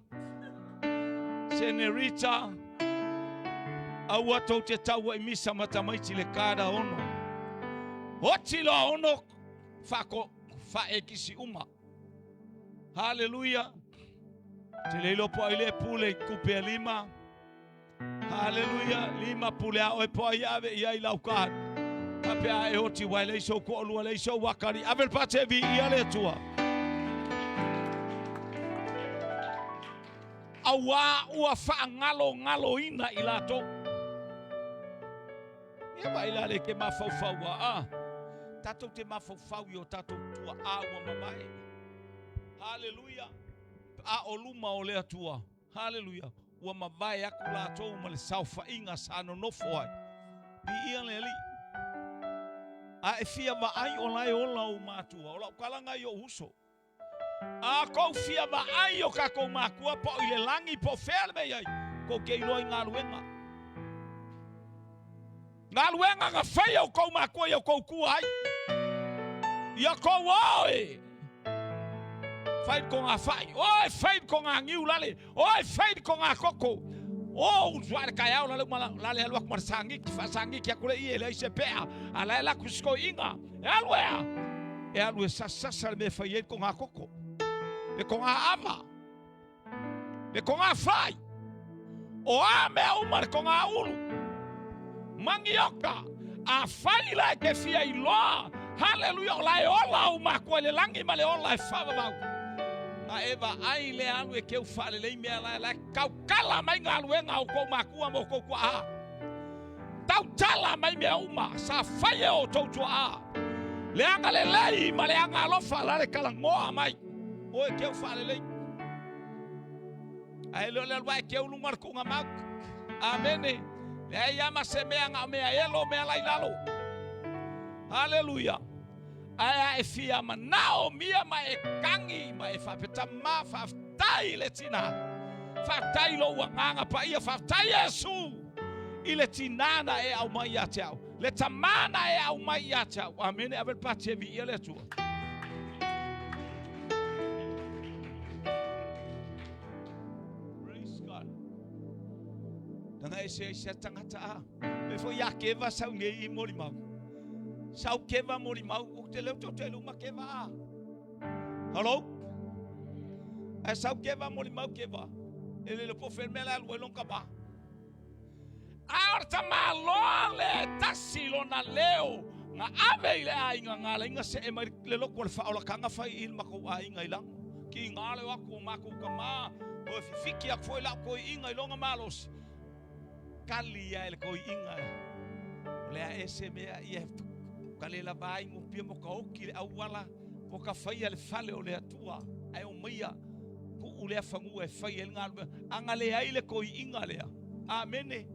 Aua tau te tau i misa matamaiti le kāra ono. Hotilo ono fa ekisi uma. Hallelujah. Te leilo po ile pule kupe lima. Hallelujah. Lima pule a po ave ia i laukad. Kapea e hoti wa le so ko lu le so wakari. Avel pate vi ia le tua. Awa ua fa ngalo ina ilato. Ia vai la le ke mafau a. Tatou te mafau I o tatou tua a ua mamai. Hallelujah. A o luma o le atua. Hallelujah. Ua mavai aku lātou ma le saufa inga sa no nofo ai. Pi ia le li. A e fia vaai o lai ola o mātua. O lau kalanga I o huso. A kou fia vaai o kako mākua po I le langi po whele mei ai. Ko kei loi ngā luenga. Ngā luenga ngā whai o kou mākua I o kou kua ai. Ia kou oi. Whai ko ngā whai. Oi, whai ko ngā ngiu lale. Oi, whai ko ngā koko. Oh, usuare kai au lale alua kumar sangi ki akule I ele se pea. Ala la kusko inga. E alue sasa me whai ko ngā koko. Le ko ngā ama. Le ko ngā whai. O a mea umar ko ngā ulu. Mangioka. A whai lai ke fia I loa. Hallelujah. O lai ola umako le langi ma le ola e whawawau. A eva ai le alu e keu whale lei mea la kau kala mai ngā luenga o kou makua mo kou kua a. Tau tala mai mea uma. Sa whai o tautua a. Le anga le lei ma le anga alofa la le kala ngoa mai. O e keu whale lei. Ai leo le alua e keu lungar kunga mau. Amene. Le ai ama se mea ngā mea elo mea lai lalo. Hallelujah. Aya e fia manao mia ma e kangi ma e whapeta ma whaftai le tina. Whaftai lo wanganga pa ia whaftai Yesu. I le tinana e au mai a te au. Le tamana e au mai a te au. Amene avel pati e vi ia le tua. Praise God. Tanga e se tangata a. Me fo ia keva sau ngei I mori mau. Sau keva mori mau o te leo te luma keva a. Hello? E sau keva mori mau keva. Ele le po fermela al welon kaba. Aorta malo le tasilo na leo. Nga ave le a inga ngala inga se e mai le loko le faola kanga fai il mako a inga ilang. Ki ngale wako mako kama. O fifiki ak foi la ko inga ilonga malos. Kali ya ele ko inga. Le a ese mea I kale la vai mo pia mo ka oki le awala po ka fai le fale o le atua ai o meia ku o le fangu e fai el ngal anga le ai le ko inga le amene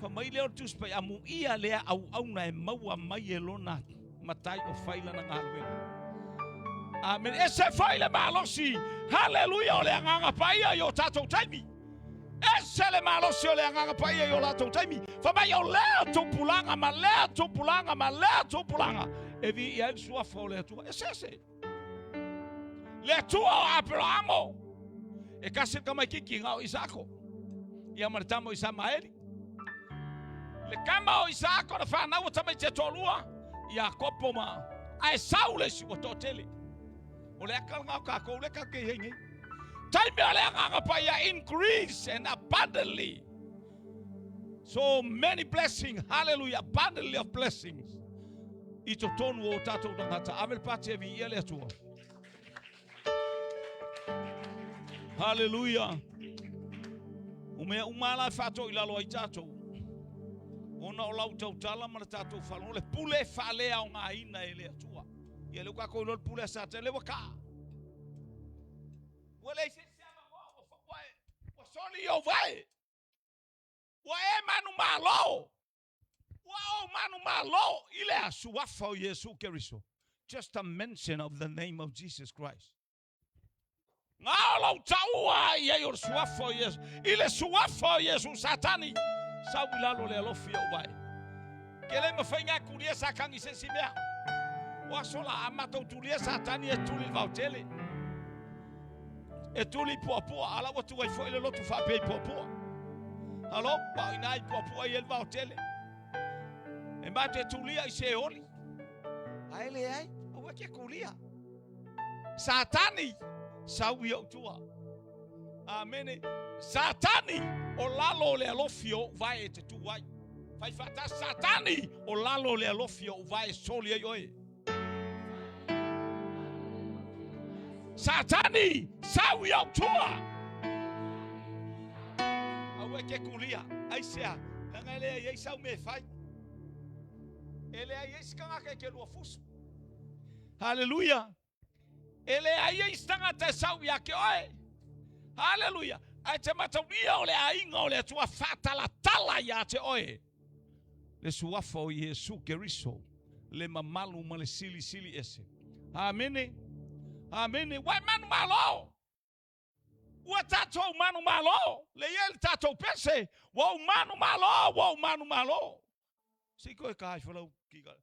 fa mai le o tus pa amu ia le au na e maua mai e lona matai o fai la na ngalwe amen ese fai le malosi hallelujah o le anga pa ia yo tato taimi ese le malosi o le anga pa ia yo la tato taimi fa mai o lea tupulanga ma lea tupulanga ma lea tupulanga e vi ia sua fo le tua ese le tua o Abrahamo e kasi kama kiki ngao Isako ia martamo Isamaeli le kama o Isako na fa na wata mai te tolua ia kopo ma ai saule si o totele o le akal ngao ka ko le ka ke hengi time le anga pa ia increase and abundantly. So many blessings, hallelujah, abundantly of blessings. Ito tonu o tatou tangata. Avel pate vi ia le atua. Hallelujah. Umea umala fato ilalo ai tatou. Ona o lau tau tala mana tatou falon. Le pule falea o ngā ina e le atua. Ia leo kako ilo pule sa te le waka. Wale se sama wa soli o vai. Wa e manu malo. Wa o manu malo. Ile asuafa o Yesu Keriso. Just a mention of the name of Jesus Christ. Ngalo taua ia yor suafa o Yesu. Ile suafa o Yesu satani. Sau lalo le alofi o vai. Kele me fainga kulia sa kangi se simea. Wa sola amato tulia satani e tuli vautele. E tuli poa ala watu wai fo ile lotu fa pe poa. Allo, pa inai poa il vautele. E mate tulia I se oli. Aile ai, o ke kulia. Satani sau yo tua. Amene. Satani o lalo le alofio vai te tu vai. Fai fata satani o lalo le alofio vai soli oi. Satani sau yo tua. Awe ke kulia. Ai sea, ngale ye sau me fai. Ele ai skanga ke lua fusu. Haleluya. Ele ai stanga te sau ya ke oe. Haleluya. Ai te mataunia o le ainga o le tua fatala tala ya te oe. Le suafa o Yesu Keriso. Le mamalu ma le sili sili ese. Amene. Amene. Wai manu malo. Ua tatou manu malo. Le yel tatou pese. Wau manu malo. Wau manu malo. Siko e kai falau kika.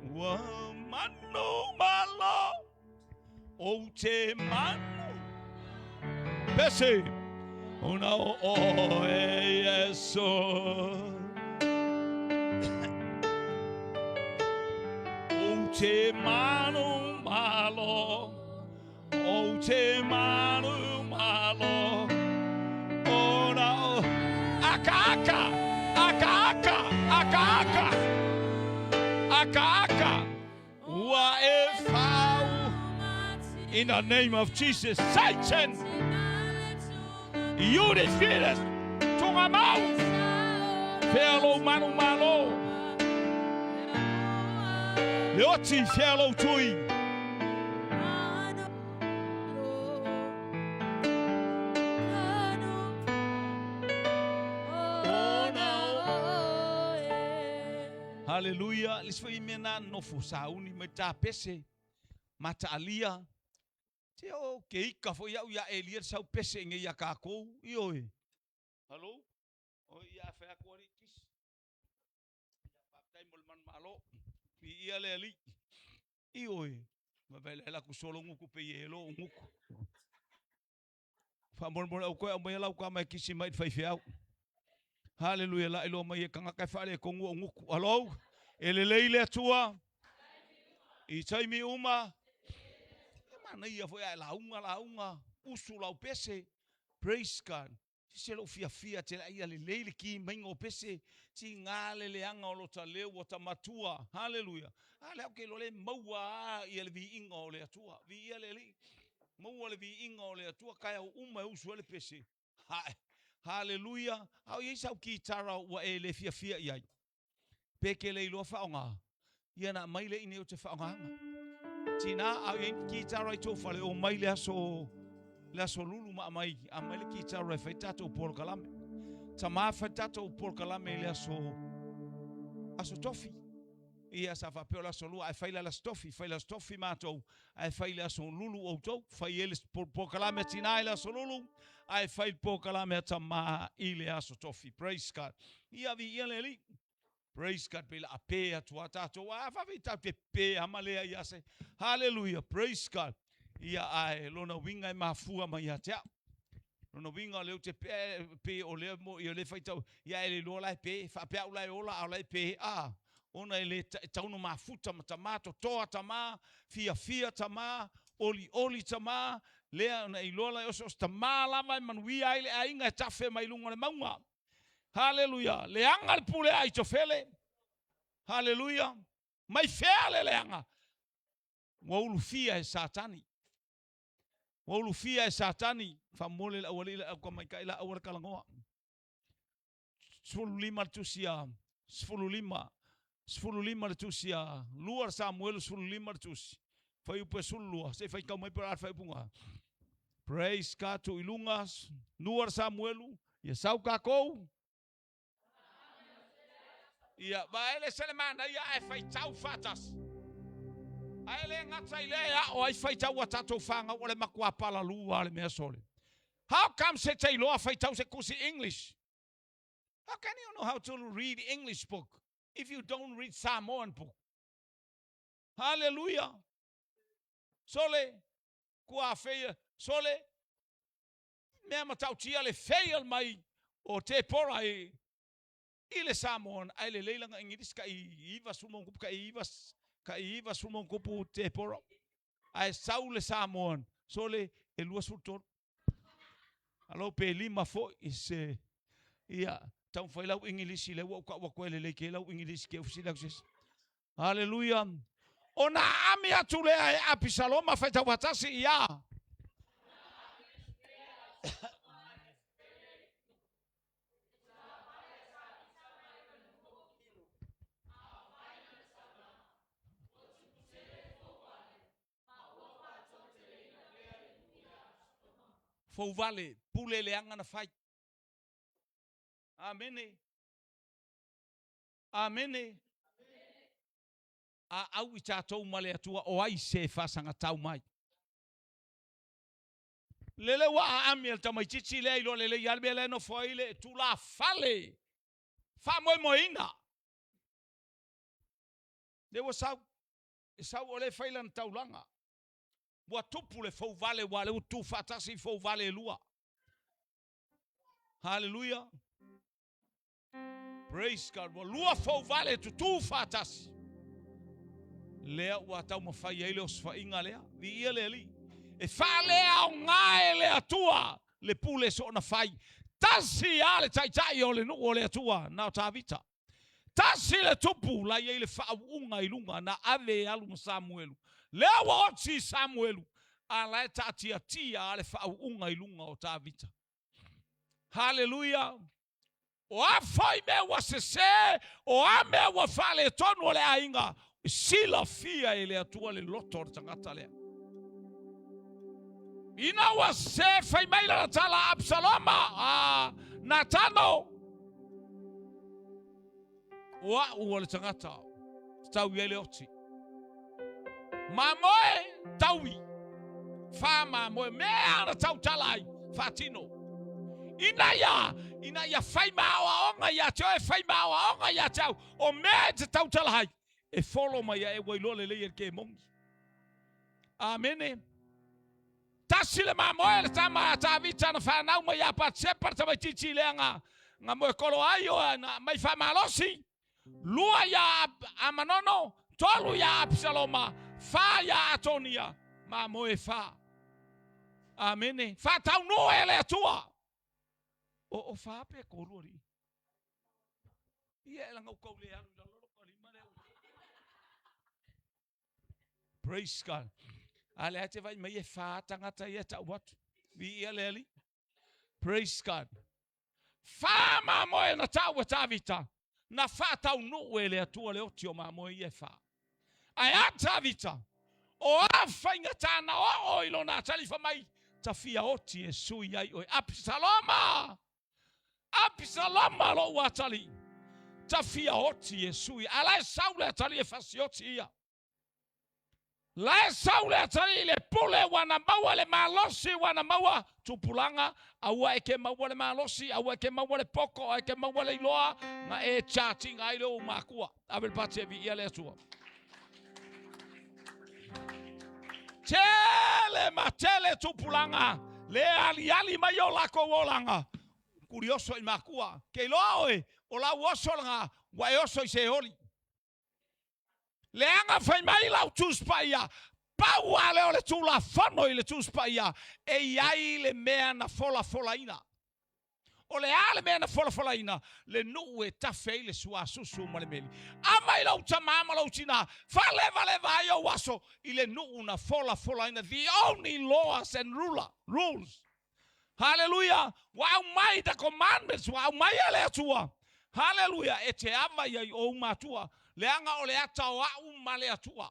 Wau manu malo. O te manu. Pese. Una o e Yesu. O te manu malo. O te manu malo. Ona o aka aka. Ua e fau. In the name of Jesus, Satan, you defeat us. Tunga mau. Felo manu malo. Leoti felo tui. Haleluya. Lisfai mena nofu sauni meta pese. Mata alia. Te o ke ika fo ia ia Elier sau pese nge ia kako. Ioi. Halo? O ia fea kuari kis. Ia paptai molman malo. Ia le ali. Ioi. Ma vele la kusolo nguku pe yelo nguku. Fa mon au ko mai la ka mai kisi mai fai fiau. Haleluya la ilo mai kanga ka fale ko nguku. Halo? Ele leile tua. I taimi uma. Mana ia foi la unga. Usu lau pese. Praise God. Se lo fia te ia le leile ki mengo pese. Ti ngale le anga o lo ta leo o ta matua. Haleluya. Ale o ke lo le maua ia le vi inga o le atua. Vi ia le li. Maua le vi inga o le atua. Kaya uma usu le pese. Haleluya. Au ia sau ki tara wa e le fia iai. Peke le ilo faonga. Ia na mai le ine o te faonga. Tina au ia ki tara i tofa le o mai le aso lulu ma mai. A mai le ki tara e faitato o por kalame. Ta ma faitato o por kalame le aso tofi. Ia sa fa pe la solu ai faila la stofi mato ai faila so lulu o to fai ele por kalame tina la solulu ai fail por kalame ta ma ile aso tofi. Praise God. Ia vi ele li. Praise God pela ape atua tato wa fa vita pe amalea ia se. Hallelujah. Praise God. Ia ai lona winga mafua mai atea. Lona winga le te pe o le mo ia le faita ia ele lola pe fa pe ola ola pe a ona ele tauno mafuta matamato toa tama fia tama oli tama le na ilola oso tama lava manuia ile ainga tafe mai lunga le maunga. Hallelujah. Le anga le pule ai tofele. Hallelujah. Mai fele le anga. Waulu fia e satani. Waulu fia e satani. Famole la awali la kwa mai kaila awal kalangoa. Sfulu lima tusia. Sfulu lima tusia. Luar Samuel sfulu lima tusi. Fai upe sulua. Se fai kau mai per fai punga. Praise God to ilungas. Luar Samuelu. Yesau kakou. Ia baele selemana ia e fai tau fatas. Aele ngata ilea o ai fai tau atato fanga o le makua pala lua le mea sole. How come se te iloa fai tau se kusi English? How can you know how to read English book if you don't read Samoan book? Hallelujah. Sole kua feia sole mea matau tia le feia mai o te pora e ile Samoan aile leilanga ingidis ka iwa sumon kupu ka iwa sumon kupu te poro ai saule Samoan sole e lua sultor alo pe lima fo is ia tau foi lau ingilisi le wa kwele le ke lau ingilisi ke usila sis. Hallelujah. Ona ami atule ai apisaloma feta watasi ia. Fou vale, pule leanga na fai. Amene. Amene. A au I tātou male atua o ai se whasanga tau mai. Lele wa a amiel tamai chichi le ilo lele yalbe le no foile tu la fale. Fa moi moina. De wa sau. E sau ole failan taulanga. Wa tupu le fau vale wa le utu fatasi fau vale lua. Hallelujah. Praise God. Wa lua fau vale tu fatasi. Lea wa tau mawhai ele o sfa inga lea. Vi ia le li. E wha lea o ngae le atua. Le pule so na whai. Tasi a le taitai o le nuku o le atua. Nao tā vita. Tasi le tupu la ia le wha unga I lunga. Na ave alu Samuelu. Lea wa oti Samuelu. A la e tātia tia a le wha unga I lunga o tā vita. Hallelujah. O a whai mea wa se. O a mea wa whale tonu o le ainga. Sila fia ele atua le loto o tangata lea. Ina wa se fai maila na tala Absaloma na tano. Wa ua le tangata. Tau ele oti. Mamoe taui. Fa mamoe mea na tau talai. Fatino. Ina ya fai mawa onga ya tau e fai mawa onga ya tau. O mea te tau talai. E follow mai e wailole le ke mongi. Amen. Tasile mamoe le tama ta vita na whanau mai a pat separta mai titi leanga. Nga moe kolo aio na mai whamalosi. Lua ya Amanono. Tolu ya Absaloma. Fa ya Atonia. Mamoe fa. Amen. Fa tau no ele atua. O fa pe koruri. Ia langa ukau le anu. Praise God. Ale ate vai mai e fa tangata ia ta wat. Vi ia leli. Praise God. Fa ma moe na ta wata vita. Na fa tau no ele atua le oti o ma moe ia fa. Ai ata vita. O a fainga tana o ilo na talifa mai. Ta fia oti e sui ai oi. Absaloma. Absaloma lo watali. Ta fia oti e sui. Ala saule atali e fasi oti ia. La saule atari le pule wana maua le malosi wana maua tupulanga aua eke maua le malosi aua eke maua le poko eke maua le iloa nga e chati nga ilo makua abel pate vi ia le tua tele matele tupulanga le ali mayo lako wolanga curioso I makua ke loe o la wosolanga wa oso I se oli Leanga fai mai lau tuspaia. Paua leo le tula fano I le tuspaia. E iai le mea na fola ina. O le ale mea na fola ina. Le nuu e tafei le sua susu ma le meli. Ama I lau tamama lau tina. Fa leva aio waso. I le nuu na fola ina. The only laws and rules. Hallelujah. Wau mai da commandments. Wau mai ale atua. Hallelujah. E te ava iai o matua. Leanga o le ata o au male atua.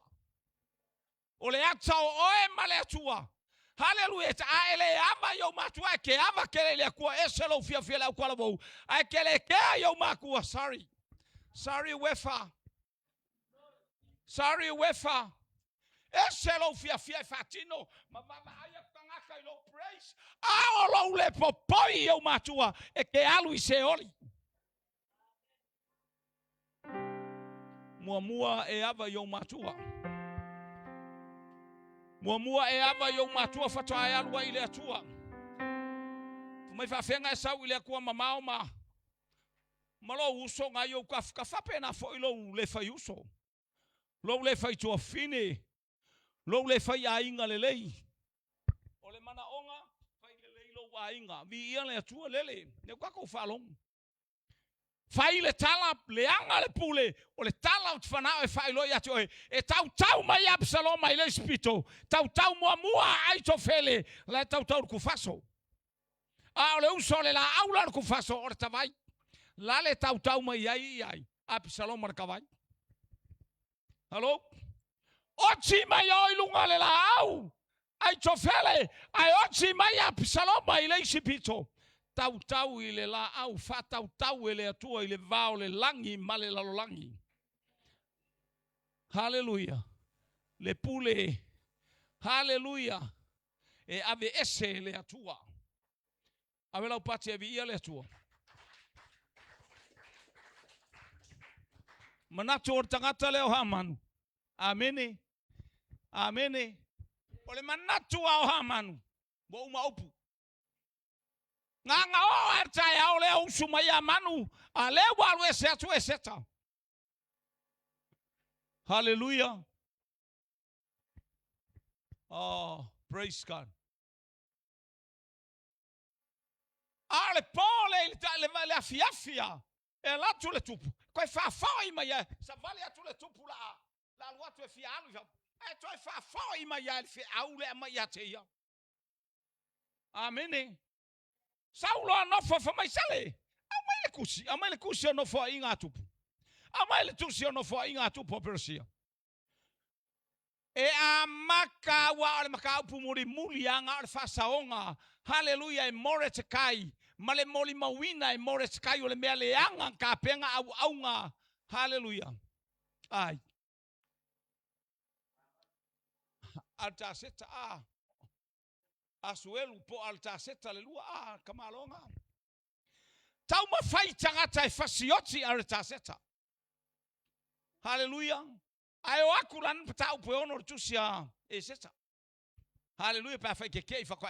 O le ata o oe male atua. Hallelujah. A ele ava yo matua ke ava kele le akua eselo fia le akua labo. A kele ke yo makua sorry. Sorry wefa. Sorry wefa. Eselo fia fatino. Mama aya tangaka ilo praise. A o lo le popoi yo matua e ke alu I se oli. Mua e ava yo matua. Mua e ava yo matua fatua e alua I le atua. Mai fa fenga e sau I le akua mamao ma. Malo uso nga yo ka fape na fo ilo le fai uso. Lo le fai tua fine. Lo le fai a inga le lei. O le mana onga fai le lei lo wa inga. Vi ia le atua lele. Ne kwa ko falong. Fai le tala leanga le pule o le tala o tfanao e fai loia te oe e tau mai Absaloma I le spito tau mua ai to fele la tau kufaso a o le uso le la aula kufaso o le tavai la le tau mai ai Absaloma kavai Hello o chi mai oi lunga le la au ai tofele, ai otsi mai a pisaloma i le isi pito. Tau i le la au, fa tau i le atua i le vao le langi ma le lalolangi. Haleluia. Le pule, haleluia. E ave ese le atua. Ave lau pati e vi ia le atua. Manatu o tangata leo hamanu. Amene. Amene. Ole manatu au hamanu. Bo uma opu. Nganga o ertai au leo usumaya manu. A leo walu ese atu eseta. Hallelujah. Oh, praise God. Ale pole le afiafia. E la tu le tupu. Koe fa foi mai sa vale atu le tupu la lua tu e fia alu. E toi fa foi mai le fi au le mai te ia. Amen. Saulo no fa mai sale. Amai le kusi no fa inga tupu. Amai le tusi no fa inga tupu persia. E amaka wa le maka upu muli anga le fa saonga. Hallelujah e more te kai. Male moli mawina e more te kai o le mea le anga ka penga au aunga. Hallelujah. Ai. Alta seta Asuelu po alta seta le lua kamalonga. Tau ma fai tangata e fasioti alta seta. Hallelujah. Ai o akulan tau po ono tusia e seta. Hallelujah pa fai ke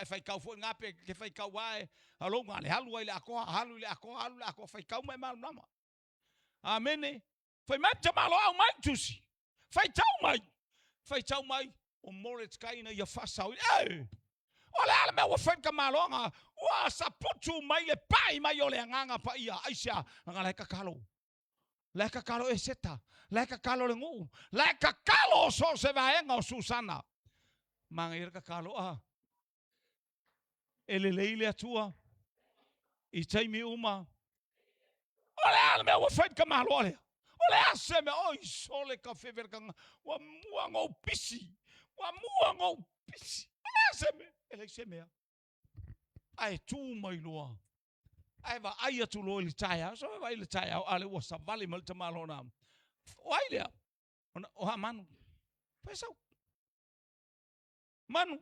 fai kau fo ngape ke fai kau wae alonga le halu ile ako halu le ako fai kau mai mal nama. Amen. Fai mata malo au mai tusi. Fai tau mai o moret kaina ia fasau. Ole ala me wa fai kamalonga. Wa saputu mai le pai mai ole nganga pa ia aisia ngala kakalo. Le kakalo e seta. Le kakalo le ngu. Le kakalo so se vaenga o Susana. Mangair kakalo ele leile atua I taimi uma ole ala me wa fai kamalo ole ase me oi sole ka feverkanga wa muango pisi ase me ele se me ai tu mai loa ai va ai tu lo le taia so vai le taia ale wa savali mal tamalo na wai le o ha manu pesau manu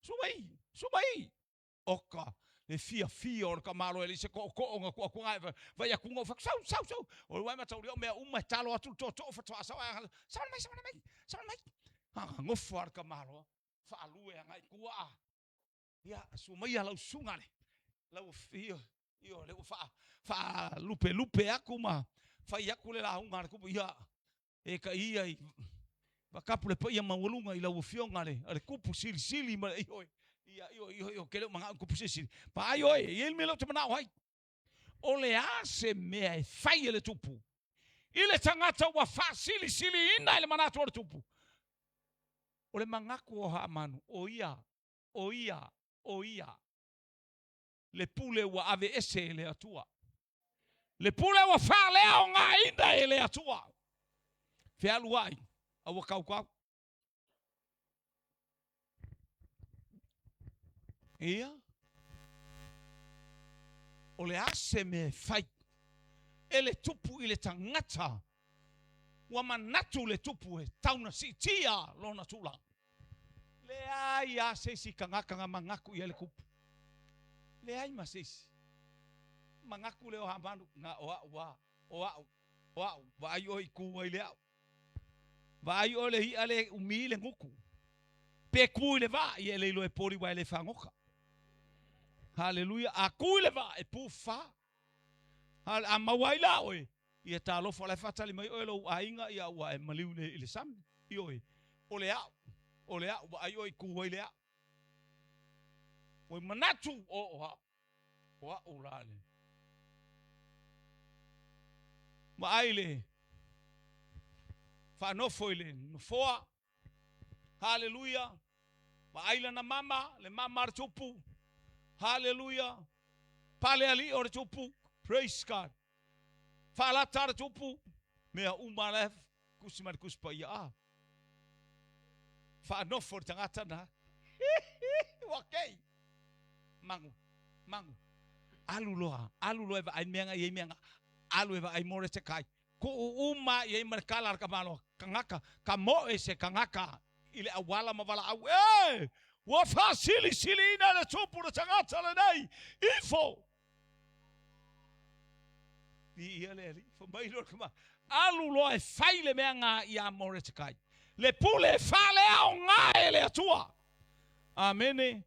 subai oka le fia o kamalo ele se ko nga ko ngai vai a kungo fa sau o vai mata o me uma talo atu to fa to sa mai ngo for kamalo fa alu e ngai kua ya sumai ala sungale lau fio io le fa lupe akuma fa yakule la unga ku ya e ka ia va kapule pa ia mawulunga I lau fio ngale ale kupu sili ma io kele manga kupu sili pa ai oi il me lo te mana wai ole ase me fai ele tupu ile tangata wa fa sili ina ile mana to tupu ole mangaku o ha manu o ia le pule wa ave ese le atua le pule wa fa leo nga inda ele atua fe aluai awa kau ia ole ase me fai ele tupu ile tangata wa manatu le tupu e tauna si tia lona tula le ai ase si kanga mangaku ia le kupu le ai masisi mangaku leo hamanu na wa ai oi ku ai leo va ai ole hi ale umile nguku pe ku le va i ele lo e pori wa ele fangoka hallelujah a ku le va e pufa hal amawaila oi ia talo fo le fatali mai olo ainga ia wa e maliu le sam i oi ole a wa ai oi ku oi le a oi manatu o urale ma aile fa no foile no foa hallelujah ma aila na mama le mama tupu hallelujah pale ali or tupu praise God fa la tar tupu me umale kusimar kuspa ya fa no for tangata na Okay. Mangu. Aluloa eva ai menga ye menga. Alu eva ai more te kai. Ko uma ye merkala ka malo kangaka ka mo ese kangaka ile awala mavala au wa fasili silina na tupu na tangata le dai info di ele fo mai lo kama alu lo e faile menga ya more te kai le pule fale au nga ele atua amene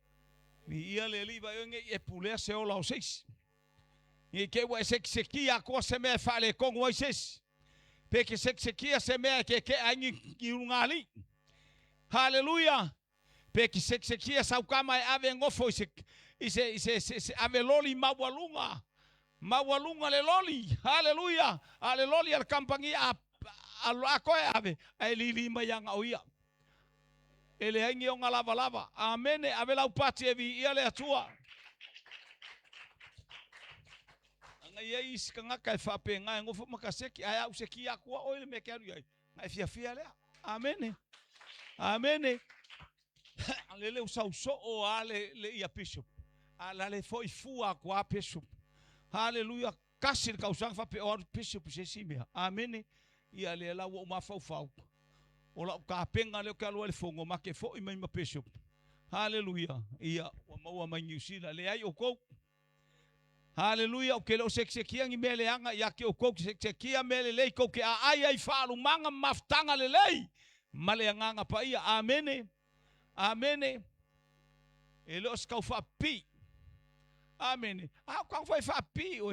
ni ele liba yonge e pule se ola o seis ni ke wa sekia ko se me fale ko wa seis peke sekia se me ke angi kirungali haleluya peke sekia sa kama ave ngofo ise ave loli mawalunga le loli haleluya ale loli al kampangi ako ave ai lima yang oia ele hangi onga lava amene ave lau pati evi ia le atua anga yeis kanga kai fape nga ngofo makaseki aya useki akwa oile mekeru yai ngai fia le amene alele usau so o ale le ia bishop alale foi fua kwa bishop haleluya kasir kausang fape o bishop sesimia amene ia le la wo mafau ola ka penga le ka le fongo make fo i mai ma bishop haleluya ia wa mau ma nyusila le ai oko haleluya o ke lo seksekia ngi mele anga ya ke oko seksekia mele le ko ke ai falu manga maftanga le lei male anga pa ia amene elo ska fa pi amene kwa fa pi o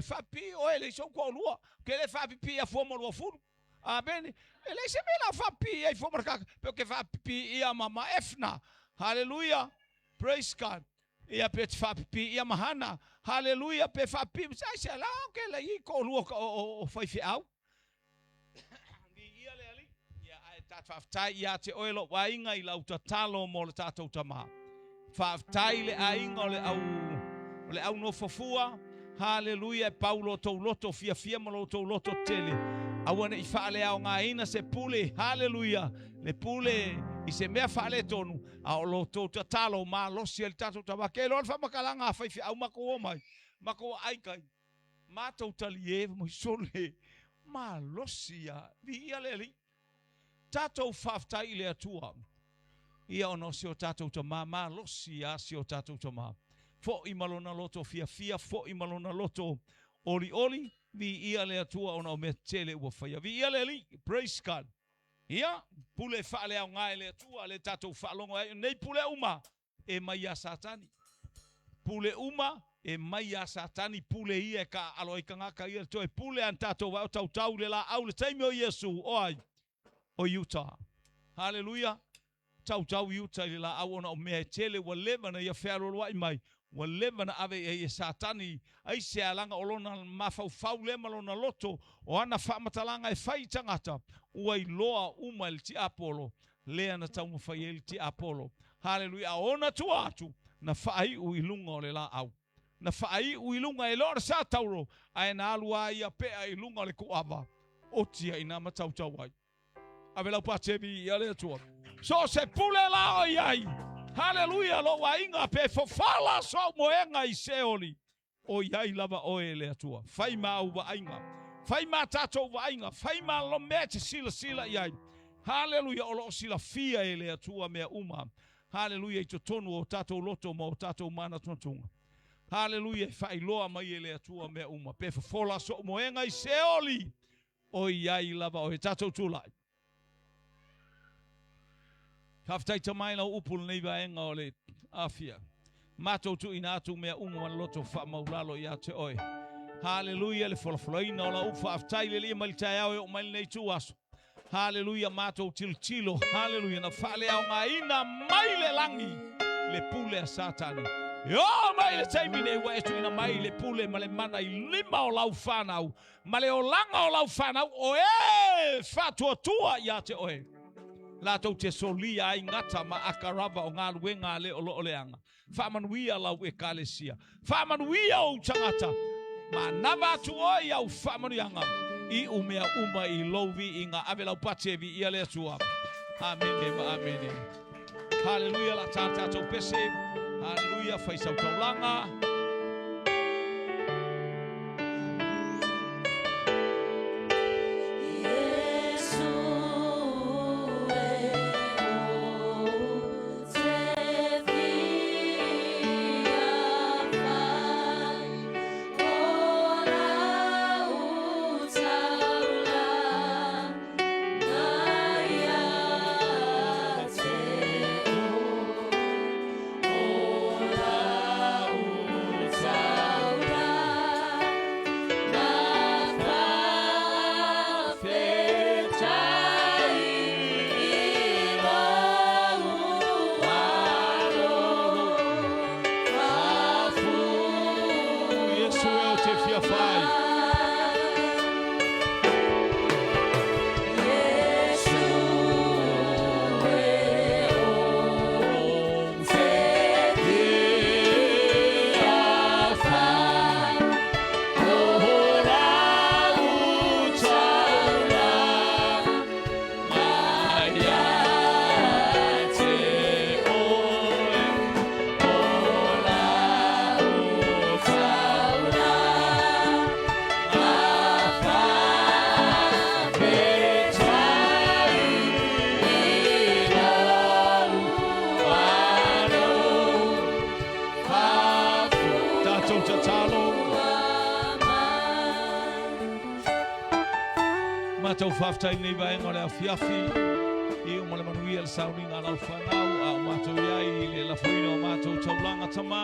ele so ko lua ke le fa pi a fomo lo furu amene ele se me la fa pi e fomo ka porque fa pi ia mama efna haleluya praise God ia pet fa pi ia mahana haleluya pe fa pi sai se la ke le i ko lua o fa fi au Faftai ia te oelo wainga I lau tatalo mo le tatou tama. Faftai le ainga o le au no fafua. Haleluya Paulo tau loto fia mo lo tau loto tele. Awana I faale au ngā ina se pule. Haleluya. Le pule I se mea faale tonu. A o lo tau tatalo ma losi el tatou tama. Ke lor fa makalanga faifi au mako o mai. Mako o aikai. Ma tau talie mo sole. Ma losi ya. Vi ia le li. Tatou faftai le atua. Ia ono si o tatou tama losi ya si o tatou tama. Fo I malona loto fia fo I malona loto oli vi ia le atua ona o me tele ua faya. Vi ia le li, praise God. Ia, pule faale au ngai le atua le tatou faalongo nei pule uma e mai a satani. Pule uma e mai a satani pule ia ka aloi kangaka ia toe pule an tatou wa tau le la au le taimi o Yesu oi. O Utah. Hallelujah. Tau Utah li la awana o mea tele wa levana ia whero loa I mai. Wa levana ave e satani. Ai se alanga o lona mafau lema lona loto. O ana whamatalanga e whai tangata. Ua I loa uma il ti Apollo. Lea na tau mawhai il ti Apollo. Hallelujah. Ona tu atu. Na whai u ilunga o le la au. Na whai u ilunga e lora sa tauro. Ai na alua ia pea ilunga le kuava. Otia ina matau tawai. Ave lau patevi ia le atua. So se pule la o iai. Hallelujah lo wa inga pe fofala so moenga I seoli. O iai lava o e le atua. Fai ma au wa inga. Fai ma tato wa inga. Fai ma lo mete sila iai. Hallelujah o lo sila fia e le atua mea uma. Hallelujah I tonu o tato loto mo o tato mana tontunga. Hallelujah fai loa mai e le atua mea uma. Pe fofola so moenga I seoli. O iai lava o e tato tulai. Haftai tamai lau upul nei vaenga o le afia. Matou tu inatu mea umuan loto wha maulalo ia te oe. Hallelujah le folafolaina o la ufa aftai le lia malitai au e o maili nei tu aso. Hallelujah matou tilo. Hallelujah na whale au ngā ina mai le langi le pule a satani. Yo mai le taimine wa etu ina mai le pule ma le mana I lima o lau whanau. Ma le o langa o lau whanau o e whatua tua ia te oe. La tau te solia ai ngata ma akarava o ngā luenga le o leanga. Whamanuia lau e kalesia. Whamanuia o tangata. Ma nawa atu oi au whamanuianga. I umea uma I lovi I ngā ave lau patevi I ale atua. Amen. Haleluya la tata tau pese. Haleluya fai sau taulanga. Matau whaftai nei vai ngore a fiafi I o mole manuia le sauni ngā lau whanau a o mātou iai le la whaina o mātou taulanga tama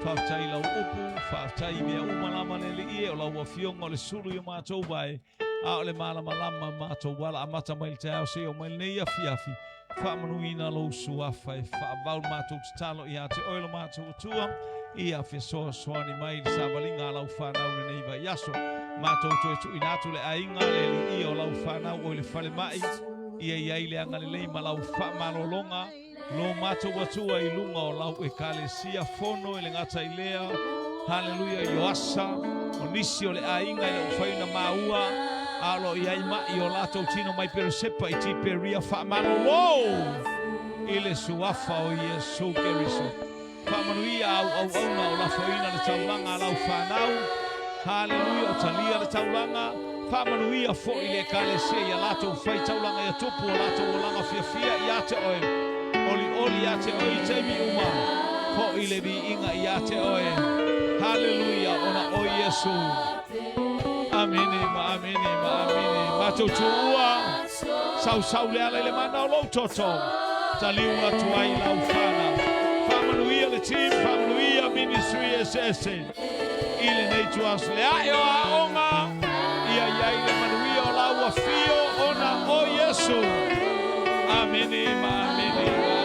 whaftai lau upu, whaftai mea umalama ne le ie o lau a fionga o le suru I o mātou vai a o le malama lama mātou wala a mata mai le te au se o mai nei a fiafi whamanuina lau suafa e whaavau mātou talo I a te oilo mātou tua I a whesoa soani mai le sāwalinga lau whanau le nei vai yaso Mātou tu inatu le ainga le li o lau whanau o le whale mai Ia iai le anga le lei ma lau whamalolonga Lo mātou watua I lunga o lau e kale sia fono I le ngata I lea Hallelujah I oasa O nisi o le ainga I le whaina maua Alo iai mai o latou tino mai peresepa I ti peria whamalolo I le suafa o Iesu Keriso Whamanuia au auna o la whaina le taulanga lau whanau Hallelujah, o talia le taulanga, whamanuia fo I le kalesia I a lato whai taulanga I a tupu o lato o langa fia I a te oe. Oli I a te oe I teimi uma, fo I le vi inga I a te oe. Hallelujah, ona o Iesu. Amene, ma amene, ma amene. Matou tuua, sau le ala I le mana o lau toto. Taliunga tuai lau whana. Whamanuia le team, whamanuia ministry SS. Ile nei tuas le ae o aonga Ia iai le manuia o lau a fio ona o Iesu Amene ma amene ma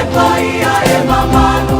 Epa ia e mamanu